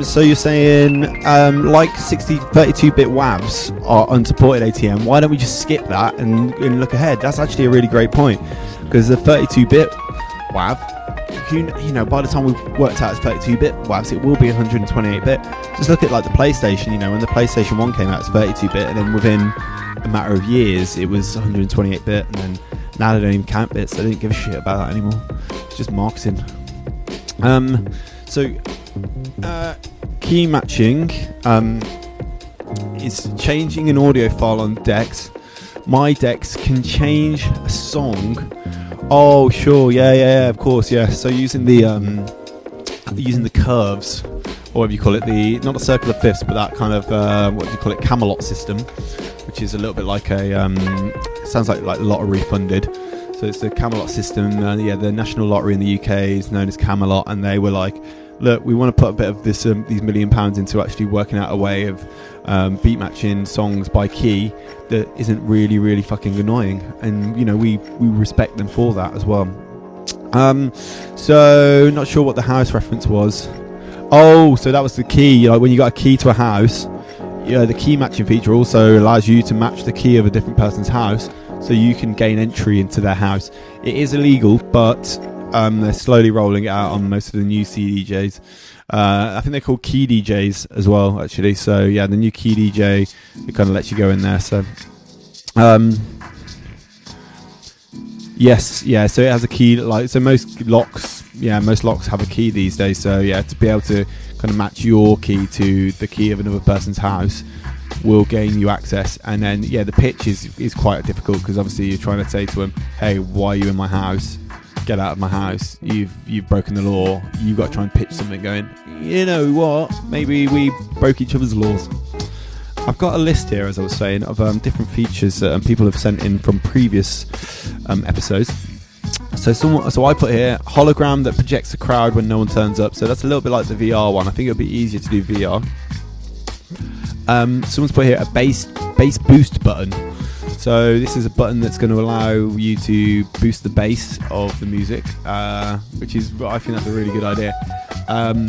So you're saying 32-bit WAVs are unsupported ATM. Why don't we just skip that and look ahead? That's actually a really great point, because the 32-bit WAV, by the time we've worked out it's 32-bit WAVs, it will be 128-bit. Just look at the PlayStation. When the PlayStation 1 came out, it's 32-bit, and then within a matter of years it was 128-bit, and then now they don't even count bits. They don't give a shit about that anymore. It's just marketing. So key matching is changing an audio file on decks. My decks can change a song. Oh, sure, yeah, of course, yeah. So using the curves, or whatever you call it, not the circular fifths, but that kind of what do you call it, Camelot system, which is a little bit like a sounds like lottery funded. So it's the Camelot system. The National Lottery in the UK is known as Camelot, and they were like, look, we want to put a bit of this these £1 million into actually working out a way of beat matching songs by key that isn't really fucking annoying, and we respect them for that as well. So not sure what the house reference was. Oh, so that was the key. When you got a key to a house, the key matching feature also allows you to match the key of a different person's house, so you can gain entry into their house. It is illegal, but they're slowly rolling it out on most of the new CDJs. I think they're called key DJs as well, actually. So yeah, the new key DJ, it kind of lets you go in there. So yes, yeah. So it has a key. So most locks have a key these days. So yeah, to be able to kind of match your key to the key of another person's house will gain you access. And then the pitch is quite difficult, because obviously you're trying to say to them, hey, why are you in my house? Get out of my house. You've broken the law. You've got to try and pitch something going, you know what, maybe we broke each other's laws. I've got a list here, as I was saying, of different features that people have sent in from previous episodes. So I put here hologram that projects the crowd when no one turns up. So that's a little bit like the VR one. I think it'll be easier to do VR. Someone's put here a bass boost button. So this is a button that's going to allow you to boost the bass of the music, which is, I think that's a really good idea.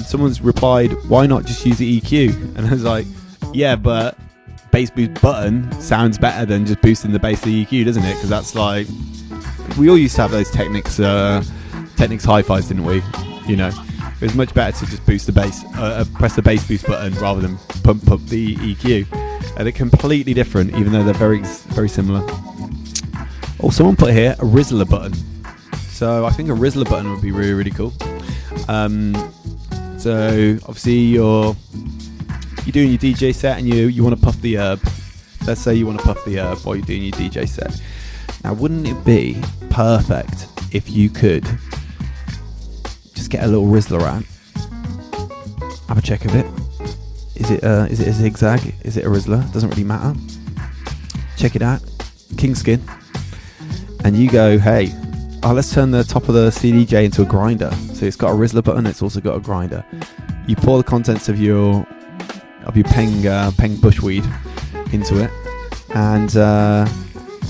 Someone's replied, why not just use the EQ? And I was like, yeah, but bass boost button sounds better than just boosting the bass of the EQ, doesn't it? Because that's like, we all used to have those Technics hi-fis, didn't we? It was much better to just boost the bass, press the bass boost button rather than pump up the EQ. They're completely different, even though they're very, very similar. Oh, someone put here a Rizzler button. So I think a Rizzler button would be really, really cool. So obviously you're doing your DJ set and you want to puff the herb. Let's say you want to puff the herb while you're doing your DJ set. Now, wouldn't it be perfect if you could just get a little Rizzler out, have a check of it. Is it a zigzag? Is it a Rizzler? Doesn't really matter. Check it out. King skin. And you go, hey, let's turn the top of the CDJ into a grinder. So it's got a Rizzler button. It's also got a grinder. You pour the contents of your Peng bushweed into it, and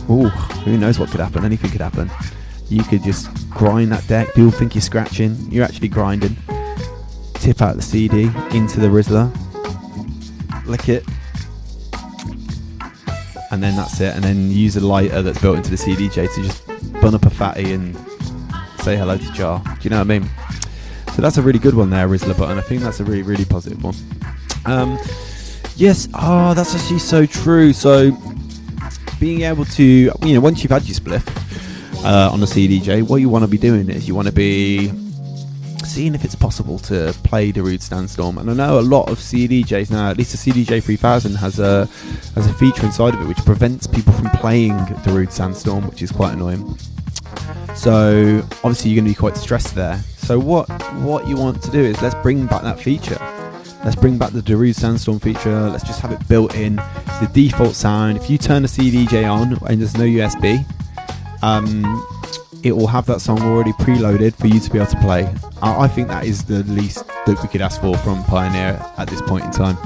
who knows what could happen? Anything could happen. You could just grind that deck. People think you're scratching. You're actually grinding. Tip out the CD into the Rizzler. Lick it, and then that's it. And then use a lighter that's built into the CDJ to just bun up a fatty and say hello to Jar. Do you know what I mean? So that's a really good one there, Rizzler button. I think that's a really, really positive one. Yes, that's actually so true. So being able to, once you've had your spliff on the CDJ, what you want to be doing is you want to be seeing if it's possible to play Darude Sandstorm. And I know a lot of CDJs now, at least the CDJ 3000 has a feature inside of it which prevents people from playing Darude Sandstorm, which is quite annoying. So obviously you're going to be quite stressed there. So what you want to do is let's bring back that feature. Let's bring back the Darude Sandstorm feature. Let's just have it built in. It's the default sound. If you turn the CDJ on and there's no USB, it will have that song already preloaded for you to be able to play. I think that is the least that we could ask for from Pioneer at this point in time.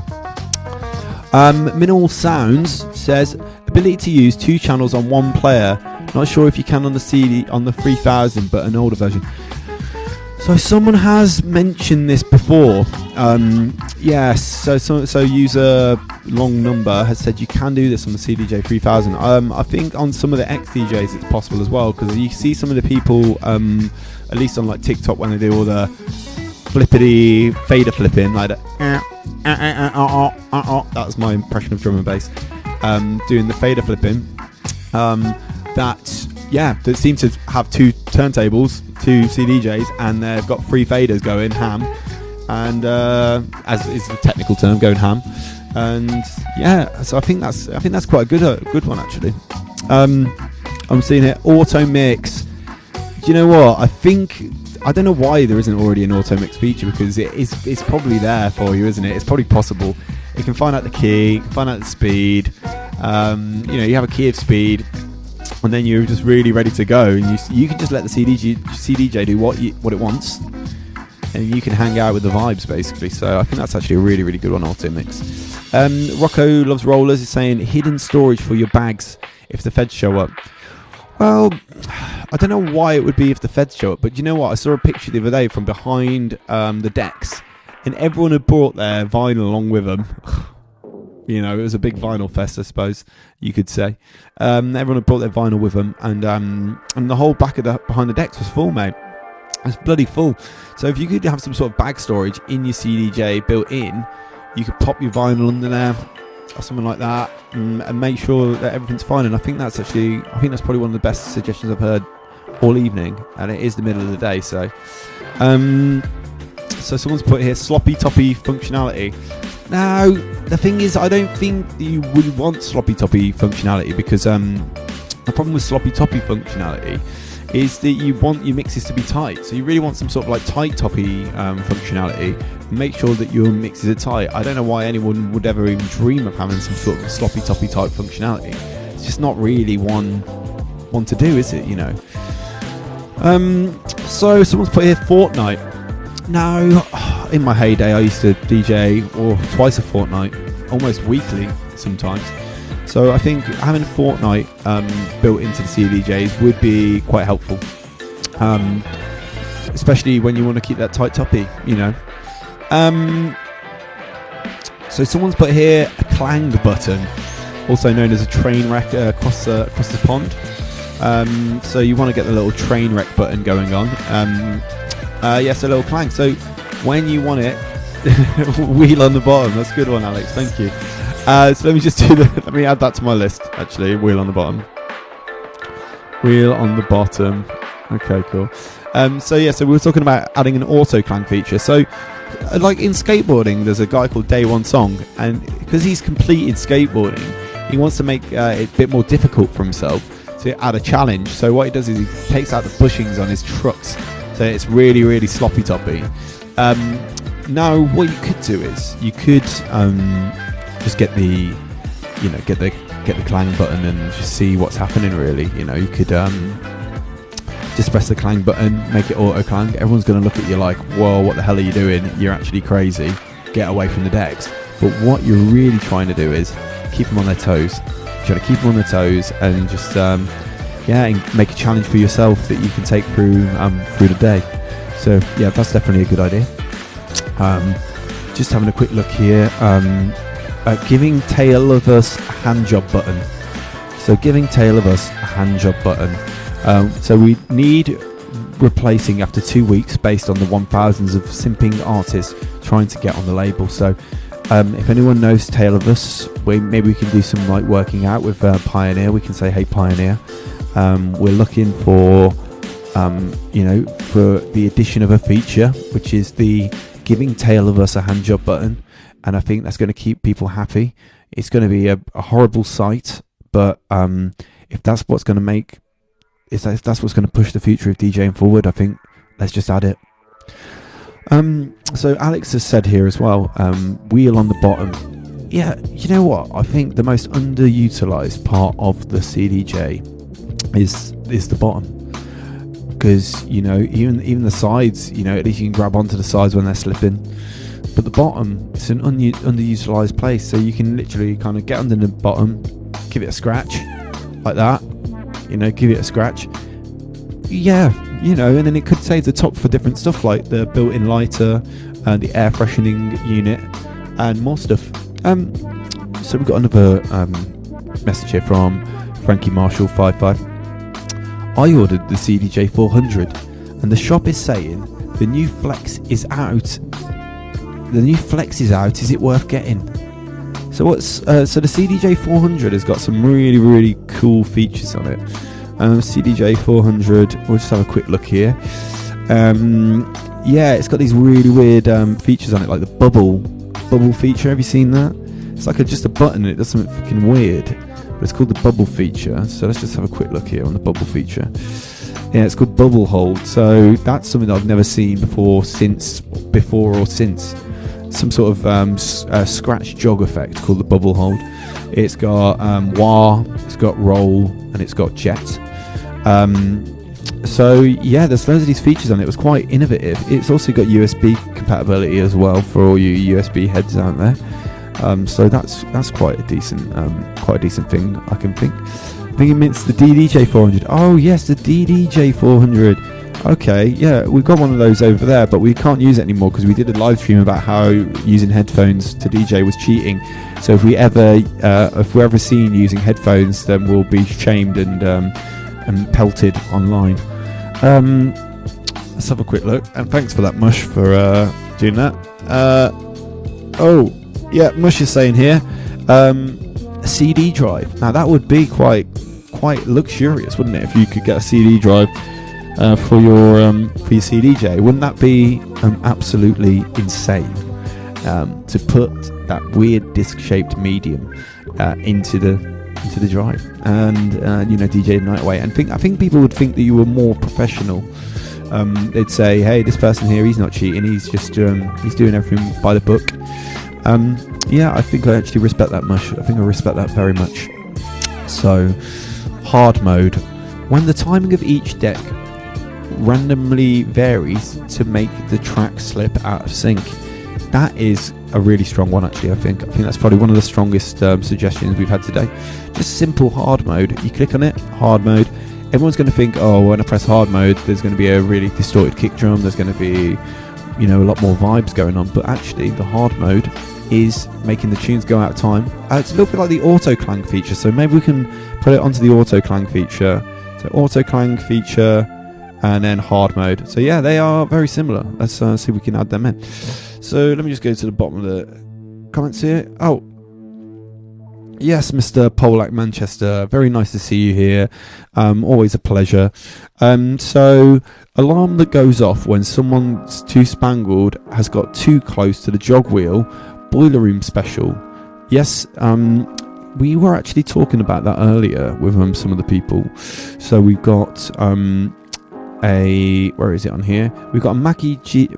Minimal Sounds says ability to use 2 channels on 1 player. Not sure if you can on the CD on the 3000, but an older version. So someone has mentioned this before. Yes. So user long number has said you can do this on the CDJ 3000. I think on some of the XDJs it's possible as well, because you see some of the people, at least on like TikTok, when they do all the flippity fader flipping, like that. That's my impression of drum and bass. Doing the fader flipping. That seem to have 2 turntables, 2 CDJs, and they've got 3 faders going ham, and as is the technical term, going ham. And yeah, so I think that's quite a good one actually. I'm seeing it, auto mix. Do you know what? I don't know why there isn't already an auto mix feature, because it's probably there for you, isn't it? It's probably possible. You can find out the key, you can find out the speed. You have a key of speed, and then you're just really ready to go. And you can just let the CDJ do what it wants, and you can hang out with the vibes basically. So I think that's actually a really, really good one, auto mix. Rocco Loves Rollers is saying hidden storage for your bags if the feds show up. Well, I don't know why it would be if the feds show up, but you know what? I saw a picture the other day from behind the decks, and everyone had brought their vinyl along with them. It was a big vinyl fest, I suppose you could say. Everyone had brought their vinyl with them, and the whole back of behind the decks was full, mate. It's bloody full. So if you could have some sort of bag storage in your CDJ built in, you could pop your vinyl under there or something like that, and make sure that everything's fine. And I think that's probably one of the best suggestions I've heard all evening, and it is the middle of the day. So someone's put here sloppy toppy functionality. Now the thing is, I don't think you would want sloppy toppy functionality, because the problem with sloppy toppy functionality is that you want your mixes to be tight. So you really want some sort of like tight toppy functionality. Make sure that your mixes are tight. I don't know why anyone would ever even dream of having some sort of sloppy toppy type functionality. It's just not really one to do, is it? So someone's put here Fortnite. Now, in my heyday, I used to DJ twice a fortnight, almost weekly sometimes. So I think having Fortnite built into the CDJs would be quite helpful, especially when you want to keep that tight toppy, So someone's put here a clang button, also known as a train wreck across the pond. So you want to get the little train wreck button going on. Yes, a little clang. So when you want it, wheel on the bottom. That's a good one, Alex. Thank you. So let me just let me add that to my list, actually. Wheel on the bottom. Wheel on the bottom. Okay, cool. So we were talking about adding an auto clang feature. So like in skateboarding, there's a guy called Day One Song, and because he's completed skateboarding, he wants to make it a bit more difficult for himself to add a challenge. So what he does is he takes out the bushings on his trucks, so it's really, really sloppy toppy. Now what you could do is you could just get the clang button and just see what's happening. Really, you could just press the clang button, make it auto clang. Everyone's going to look at you like, whoa, what the hell are you doing? You're actually crazy. Get away from the decks. But what you're really trying to do is keep them on their toes. Try to keep them on their toes and just and make a challenge for yourself that you can take through the day. So yeah, that's definitely a good idea. Just having a quick look here. Giving Tail of Us a hand job button. So giving Tail of Us a hand job button. So we need replacing after 2 weeks based on the 1000s of simping artists trying to get on the label. So if anyone knows Tale of Us, maybe we can do some like working out with Pioneer. We can say, hey Pioneer, we're looking for for the addition of a feature, which is the giving Tale of Us a hand job button. And I think that's going to keep people happy. It's going to be a horrible sight, but if that's what's going to make, if that's what's going to push the future of DJing forward, I think let's just add it. So Alex has said here as well, wheel on the bottom. Yeah, you know what? I think the most underutilized part of the CDJ is the bottom. Because, even the sides, at least you can grab onto the sides when they're slipping. But the bottom, it's an underutilized place, so you can literally kind of get under the bottom, give it a scratch, like that, give it a scratch. Yeah, and then it could save the top for different stuff like the built-in lighter, the air freshening unit, and more stuff. So we've got another message here from Frankie Marshall 55. I ordered the CDJ 400, and the shop is saying the new Flex is out. The new Flex is out. Is it worth getting? So so the CDJ 400 has got some really, really cool features on it. CDJ 400. We'll just have a quick look here. yeah, it's got these really weird features on it, like the bubble feature. Have you seen that? It's like just a button and it does something fucking weird, but it's called the bubble feature. So let's just have a quick look here on the bubble feature. Yeah, it's called bubble hold. So that's something that I've never seen before or since. Some sort of scratch jog effect called the bubble hold. It's got wah, it's got roll, and it's got jet. So yeah, there's loads of these features on it. It was quite innovative. It's also got USB compatibility as well for all you USB heads out there. So that's quite a decent thing, I can think. I think it's the DDJ 400. Oh yes, the DDJ 400. Okay, yeah, we've got one of those over there, but we can't use it anymore because we did a live stream about how using headphones to DJ was cheating. So if we're ever seen using headphones, then we'll be shamed and pelted online. Let's have a quick look. And thanks for that, Mush, for doing that. Oh, yeah, Mush is saying here, a CD drive. Now that would be quite luxurious, wouldn't it, if you could get a CD drive for your CDJ? Wouldn't that be absolutely insane to put that weird disc-shaped medium into the drive and DJ the night away? And I think people would think that you were more professional. They'd say, hey, this person here, he's not cheating, he's just he's doing everything by the book. Yeah, I think I actually respect that much. I think I respect that very much. So, hard mode. When the timing of each deck randomly varies to make the track slip out of sync. That is a really strong one, actually. I think that's probably one of the strongest suggestions we've had today. Just simple hard mode. You click on it, hard mode. Everyone's going to think, oh, when I press hard mode, there's going to be a really distorted kick drum. There's going to be, a lot more vibes going on. But actually, the hard mode is making the tunes go out of time. It's a little bit like the auto clang feature. So maybe we can put it onto the auto clang feature. So auto clang feature and then hard mode. So yeah, they are very similar. Let's see if we can add them in. So let me just go to the bottom of the comments here. Oh, yes, Mr. Polak Manchester. Very nice to see you here. Always a pleasure. So, alarm that goes off when someone's too spangled has got too close to the jog wheel. Boiler room special. Yes, we were actually talking about that earlier with some of the people. So we've got where is it on here? We've got a Mackie G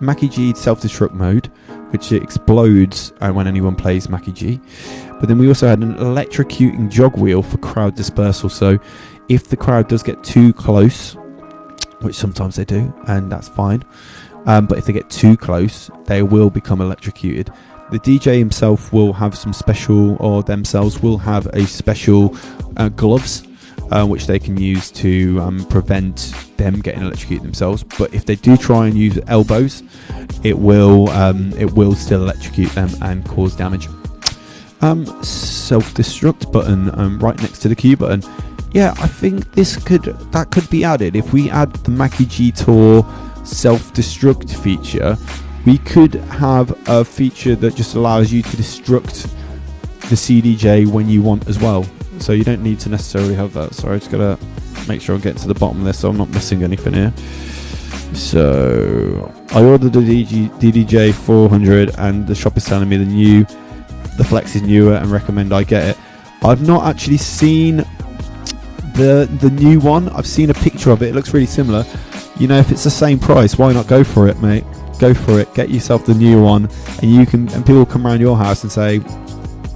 self-destruct mode, which explodes when anyone plays Mackie G. But then we also had an electrocuting jog wheel for crowd dispersal. So if the crowd does get too close, which sometimes they do, and that's fine, but if they get too close, they will become electrocuted. The DJ himself will have some special, or themselves will have a special gloves, which they can use to prevent them getting electrocuted themselves. But if they do try and use elbows, it will still electrocute them and cause damage. Self-destruct button right next to the Q button. Yeah, I think that could be added. If we add the Mackie G Tour self-destruct feature, we could have a feature that just allows you to destruct the CDJ when you want as well. So you don't need to necessarily have that. Sorry, I just gotta make sure I'm getting to the bottom of this so I'm not missing anything here. So I ordered the DDJ 400 and the shop is telling me the Flex is newer and recommend I get it. I've not actually seen the new one. I've seen a picture of it. It looks really similar. If it's the same price, why not go for it, mate? Go for it. Get yourself the new one, and people will come around your house and say,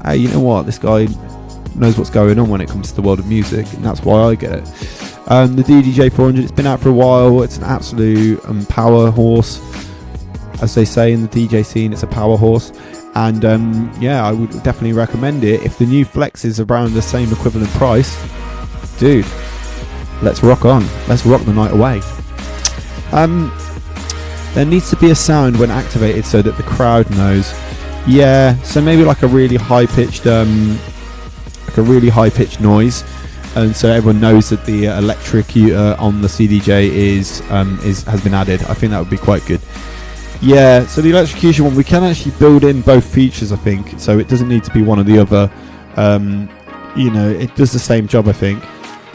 hey, you know what? This guy knows what's going on when it comes to the world of music, and that's why I get it. The DDJ 400, it's been out for a while. It's an absolute power horse, as they say in the DJ scene. It's a power horse, and I would definitely recommend it. If the new Flex is around the same equivalent price, dude, let's rock on. Let's rock the night away. There needs to be a sound when activated so that the crowd knows. Yeah, so maybe like a really high pitched noise, and so everyone knows that the electrocutor on the CDJ has been added. I think that would be quite good. Yeah, so the electrocution one, we can actually build in both features, I think, so it doesn't need to be one or the other. It does the same job, I think.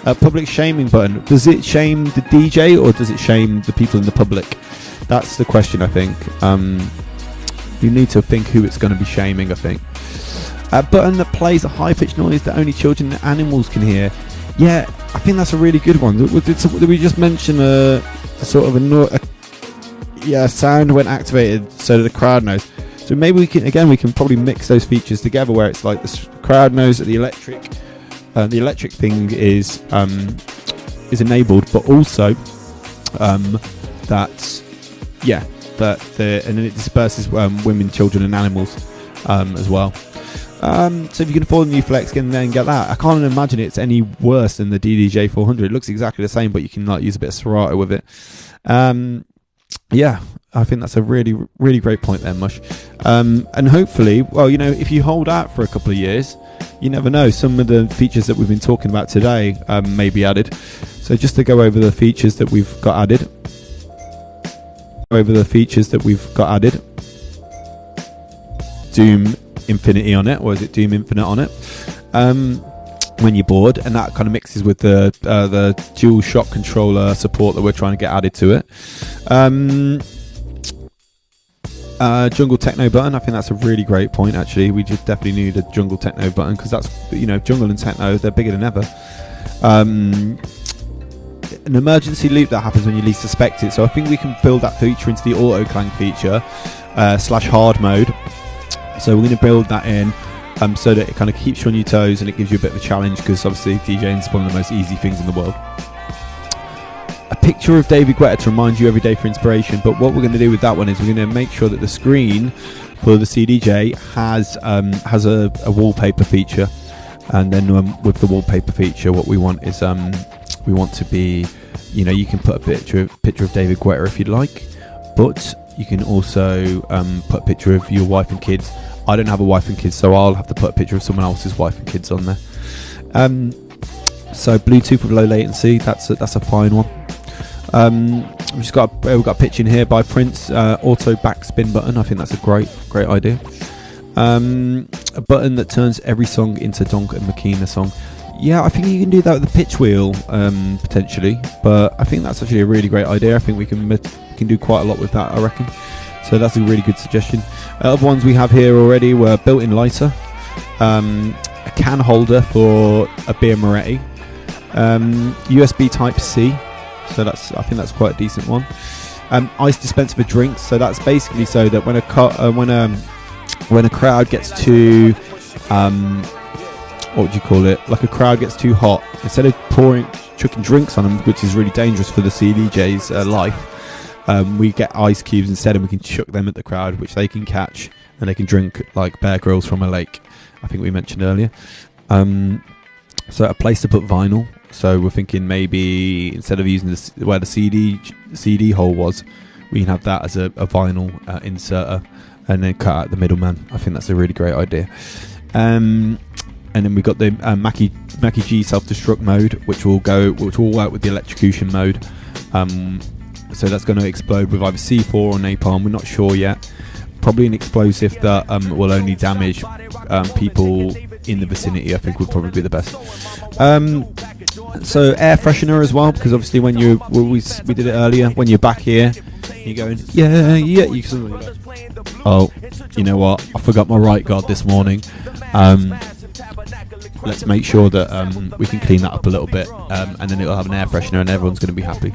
Public shaming button. Does it shame the DJ or does it shame the people in the public? That's the question, I think. You need to think who it's going to be shaming, I think. A button that plays a high-pitched noise that only children and animals can hear. Yeah, I think that's a really good one. Did we just mention a sort of a sound when activated so that the crowd knows? So maybe we can probably mix those features together where it's like the crowd knows that the electric thing is enabled, but also and then it disperses women, children, and animals as well. So if you can afford a new flex, then get that. I can't imagine it's any worse than the DDJ 400. It looks exactly the same, but you can use a bit of serato with it. I think that's a really, really great point there, Mush. And hopefully, if you hold out for a couple of years, you never know. Some of the features that we've been talking about today may be added. So just to go over the features that we've got added. Doom Infinity on it, or is it Doom Infinite on it? When you're bored, and that kind of mixes with the dual shock controller support that we're trying to get added to it. Jungle Techno button, I think that's a really great point. Actually, we just definitely need a Jungle Techno button because that's Jungle and Techno, they're bigger than ever. An emergency loop that happens when you least suspect it. So I think we can build that feature into the auto clang feature / hard mode. So we're going to build that in so that it kind of keeps you on your toes and it gives you a bit of a challenge, because obviously DJing is one of the most easy things in the world. A picture of David Guetta to remind you every day for inspiration. But what we're going to do with that one is we're going to make sure that the screen for the CDJ has a wallpaper feature, and then with the wallpaper feature, what we want is we want to be, you can put a picture of David Guetta if you'd like, but you can also put a picture of your wife and kids. I don't have a wife and kids, so I'll have to put a picture of someone else's wife and kids on there. So Bluetooth with low latency, that's a fine one. We've got a pitch in here by Prince, auto backspin button. I think that's a great idea. A button that turns every song into Donk and Makina song. Yeah, I think you can do that with the pitch wheel potentially, but I think that's actually a really great idea. I think we can do quite a lot with that, I reckon. So that's a really good suggestion. Other ones we have here already were built-in lighter, a can holder for a beer Moretti, USB Type-C. So I think that's quite a decent one. Ice dispenser for drinks. So that's basically so that when a crowd gets too what would you call it? Like a crowd gets too hot, instead of chucking drinks on them, which is really dangerous for the CDJ's life, we get ice cubes instead, and we can chuck them at the crowd, which they can catch, and they can drink like Bear Grylls from a lake. I think we mentioned earlier. So a place to put vinyl. So we're thinking maybe instead of using where the CD hole was, we can have that as a vinyl inserter, and then cut out the middleman. I think that's a really great idea. And then we've got the Mackie G self-destruct mode, which will work with the electrocution mode. So that's going to explode with either C4 or napalm. We're not sure yet. Probably an explosive that will only damage people in the vicinity. I think would probably be the best. So air freshener as well, because obviously when we did it earlier, when you're back here, you're going you suddenly go, oh, you know what? I forgot my right guard this morning. Let's make sure that we can clean that up a little bit, and then it'll have an air freshener, and everyone's going to be happy.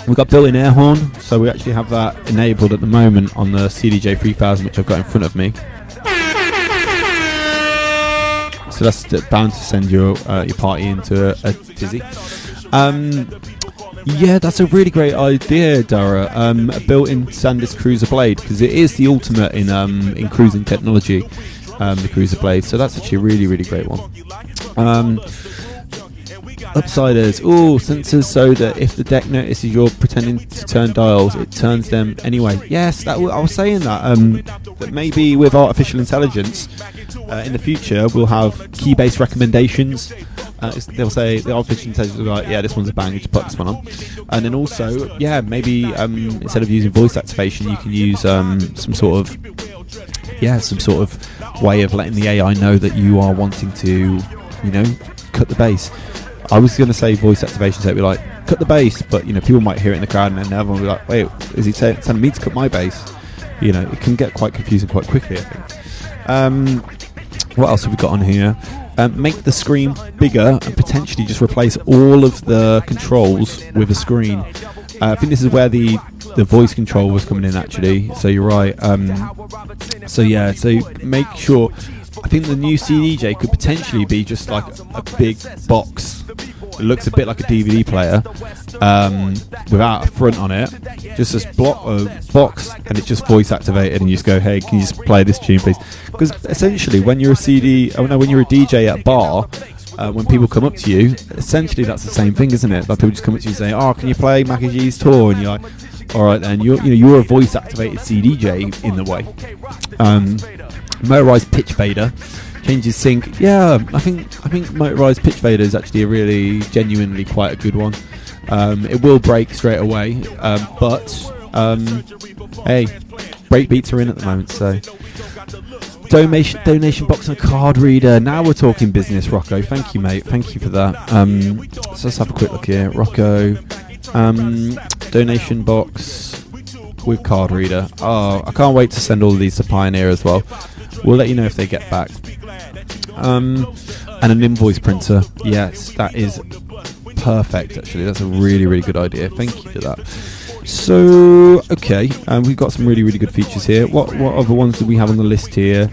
We've got built-in air horn, so we actually have that enabled at the moment on the CDJ 3000, which I've got in front of me. So that's bound to send your party into a tizzy. Yeah, that's a really great idea, Dara. A built-in SanDisk Cruiser Blade, because it is the ultimate in cruising technology, the Cruiser Blade. So that's actually a really, really great one. Upsiders, sensors so that if the deck notices you're pretending to turn dials, it turns them anyway. Yes, I was saying that maybe with artificial intelligence in the future we'll have key-based recommendations. They'll say the artificial intelligence will be like, yeah, this one's a banger, just put this one on. And then also, yeah, maybe instead of using voice activation, you can use some sort of way of letting the AI know that you are wanting to, cut the bass. I was going to say voice activation, so it'd be like, cut the bass, but, you know, people might hear it in the crowd and then everyone will be like, wait, is he telling me to cut my bass? You know, it can get quite confusing quite quickly, I think. What else have we got on here? Make the screen bigger and potentially just replace all of the controls with a screen. I think this is where the voice control was coming in, actually, so you're right. So make sure, I think the new CDJ could potentially be just like a big box. It looks a bit like a DVD player without a front on it, just this box, and it's just voice activated, and you just go, hey, can you just play this tune, please? Because essentially, when you're a DJ at a bar, when people come up to you, essentially that's the same thing, isn't it? Like people just come up to you and say, oh, can you play Mackie G's Tour? And you're like, all right then, you're a voice activated CDJ in the way. Motorized pitch fader changes sync. Yeah, I think motorized pitch fader is actually a really genuinely quite a good one. It will break straight away, but hey, break beats are in at the moment, so donation box and a card reader. Now we're talking business, Rocco. Thank you, mate. Thank you for that. So let's have a quick look here, Rocco. Donation box with card reader. Oh, I can't wait to send all of these to Pioneer as well. We'll let you know if they get back. And an invoice printer. Yes, that is perfect, actually. That's a really, really good idea. Thank you for that. So, okay, we've got some really, really good features here. What other ones do we have on the list here?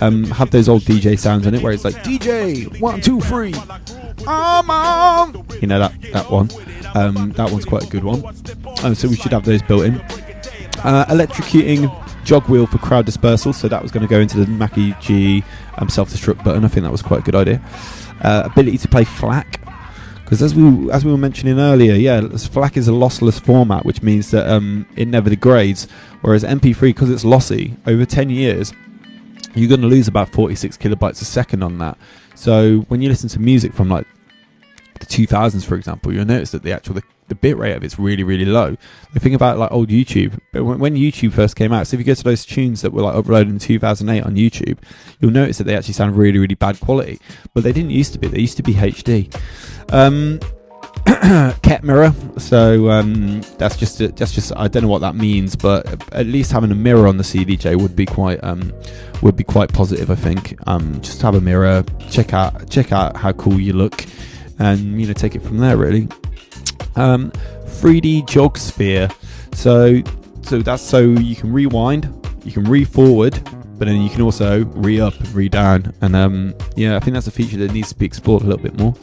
Have those old DJ sounds in it where it's like, DJ, 1, 2, 3, I'm on. You know, that one. That one's quite a good one. So we should have those built in. Electrocuting jog wheel for crowd dispersal, so that was going to go into the Mackie G self-destruct button. I think that was quite a good idea. Ability to play FLAC, because as we were mentioning earlier, yeah, FLAC is a lossless format, which means that it never degrades, whereas MP3, because it's lossy, over 10 years you're going to lose about 46 kilobytes a second on that. So when you listen to music from like the 2000s, for example, you'll notice that the bit rate of it's really, really low. The thing about like old YouTube, but when YouTube first came out, so if you go to those tunes that were like uploaded in 2008 on YouTube, you'll notice that they actually sound really, really bad quality. But they didn't used to be. They used to be HD. Ket mirror. So that's just I don't know what that means, but at least having a mirror on the CDJ would be quite positive, I think. Just have a mirror, check out how cool you look, and take it from there, really. 3D jog sphere, so that's so you can rewind, you can re-forward, but then you can also re-up and re-down, and I think that's a feature that needs to be explored a little bit more.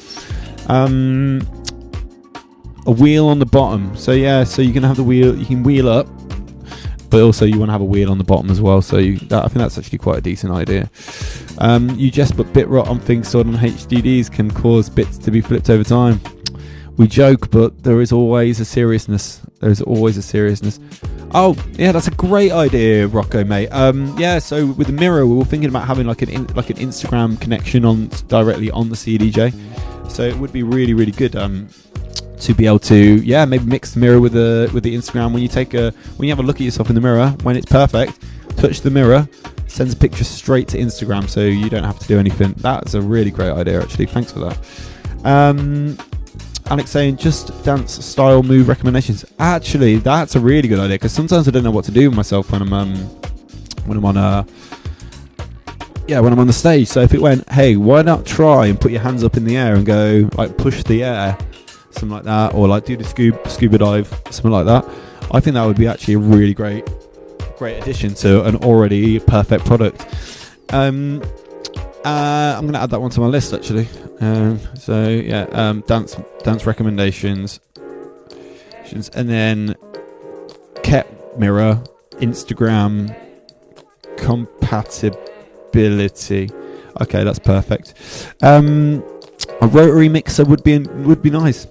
A wheel on the bottom, so you can have the wheel, you can wheel up, but also you want to have a wheel on the bottom as well, so I think that's actually quite a decent idea. But bit rot on things stored on HDDs can cause bits to be flipped over time. We joke, but there is always a seriousness. Oh, yeah, that's a great idea, Rocco, mate. So with the mirror, we were thinking about having like an Instagram connection directly on the CDJ. So it would be really, really good to be able to, maybe mix the mirror with the Instagram. When you have a look at yourself in the mirror, when it's perfect, touch the mirror, sends a picture straight to Instagram, so you don't have to do anything. That's a really great idea, actually. Thanks for that. Alex saying just dance style move recommendations. Actually, that's a really good idea, because sometimes I don't know what to do with myself when I'm on the stage. So if it went, hey, why not try and put your hands up in the air and go like push the air, something like that, or like do the scuba dive, something like that. I think that would be actually a really great addition to an already perfect product. I'm going to add that one to my list, actually. Dance recommendations, and then Ket mirror, Instagram compatibility. Okay, that's perfect. A rotary mixer would be nice.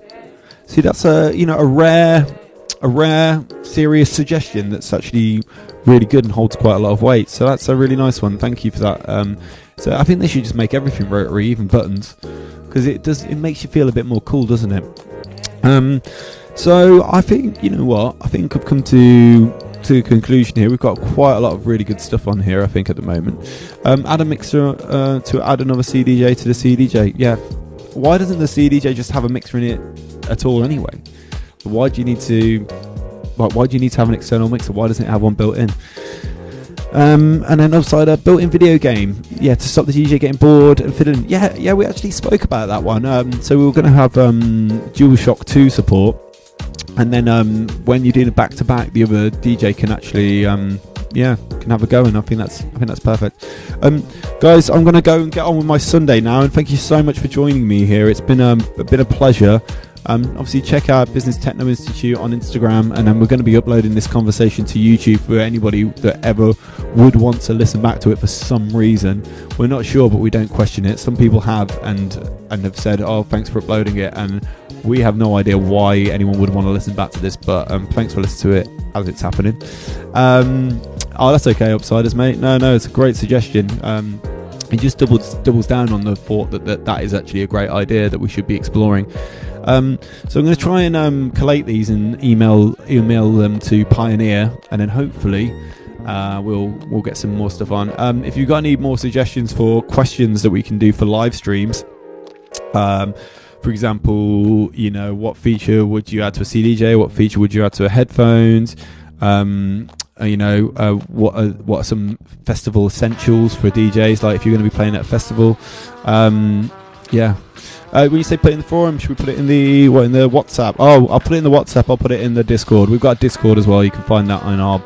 See, that's a rare serious suggestion that's actually really good and holds quite a lot of weight. So that's a really nice one. Thank you for that. So I think they should just make everything rotary, even buttons, because it makes you feel a bit more cool, doesn't it? So I think, I think I've come to a conclusion here. We've got quite a lot of really good stuff on here, I think, at the moment. Add a mixer to add another CDJ to the CDJ. Yeah, why doesn't the CDJ just have a mixer in it at all anyway? Why do you need to have an external mixer? Why doesn't it have one built in? And then upside a built-in video game, to stop the DJ getting bored and fit in. Yeah, we actually spoke about that one. So we were going to have DualShock 2 support, and then when you're doing a back-to-back, the other DJ can actually can have a go, and I think that's perfect. Guys, I'm going to go and get on with my Sunday now, and thank you so much for joining me here. It's been a pleasure. Obviously check out Business Techno Institute on Instagram, and then we're going to be uploading this conversation to YouTube for anybody that ever would want to listen back to it for some reason. We're not sure, but we don't question it. Some people have and have said, oh, thanks for uploading it, and we have no idea why anyone would want to listen back to this, but thanks for listening to it as it's happening. Oh, that's okay, Upsiders, mate. No, it's a great suggestion. It just doubles down on the thought that is actually a great idea that we should be exploring. So I'm going to try and collate these and email them to Pioneer, and then hopefully we'll get some more stuff on. If you've got any more suggestions for questions that we can do for live streams, for example, what feature would you add to a CDJ? What feature would you add to a headphones? What are some festival essentials for DJs? Like if you're going to be playing at a festival, when you say put it in the forum, should we put it in the WhatsApp? Oh, I'll put it in the WhatsApp. I'll put it in the Discord. We've got a Discord as well. You can find that in our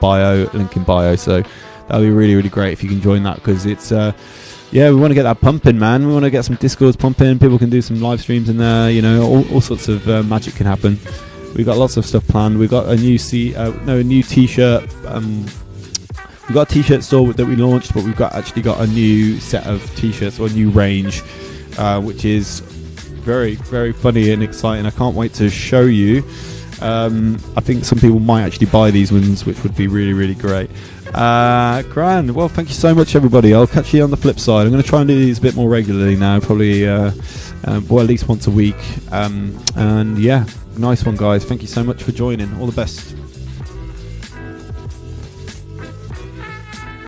link in bio. So that'll be really, really great if you can join that, because it's we want to get that pumping, man. We want to get some Discords pumping. People can do some live streams in there. All sorts of magic can happen. We've got lots of stuff planned. We've got a new T-shirt. We've got a T-shirt store that we launched, but we've actually got a new set of T-shirts, or a new range, which is very, very funny and exciting. I can't wait to show you. I think some people might actually buy these ones, which would be really, really great. Grand. Well, thank you so much, everybody. I'll catch you on the flip side. I'm going to try and do these a bit more regularly now, probably at least once a week. Nice one, guys. Thank you so much for joining. All the best.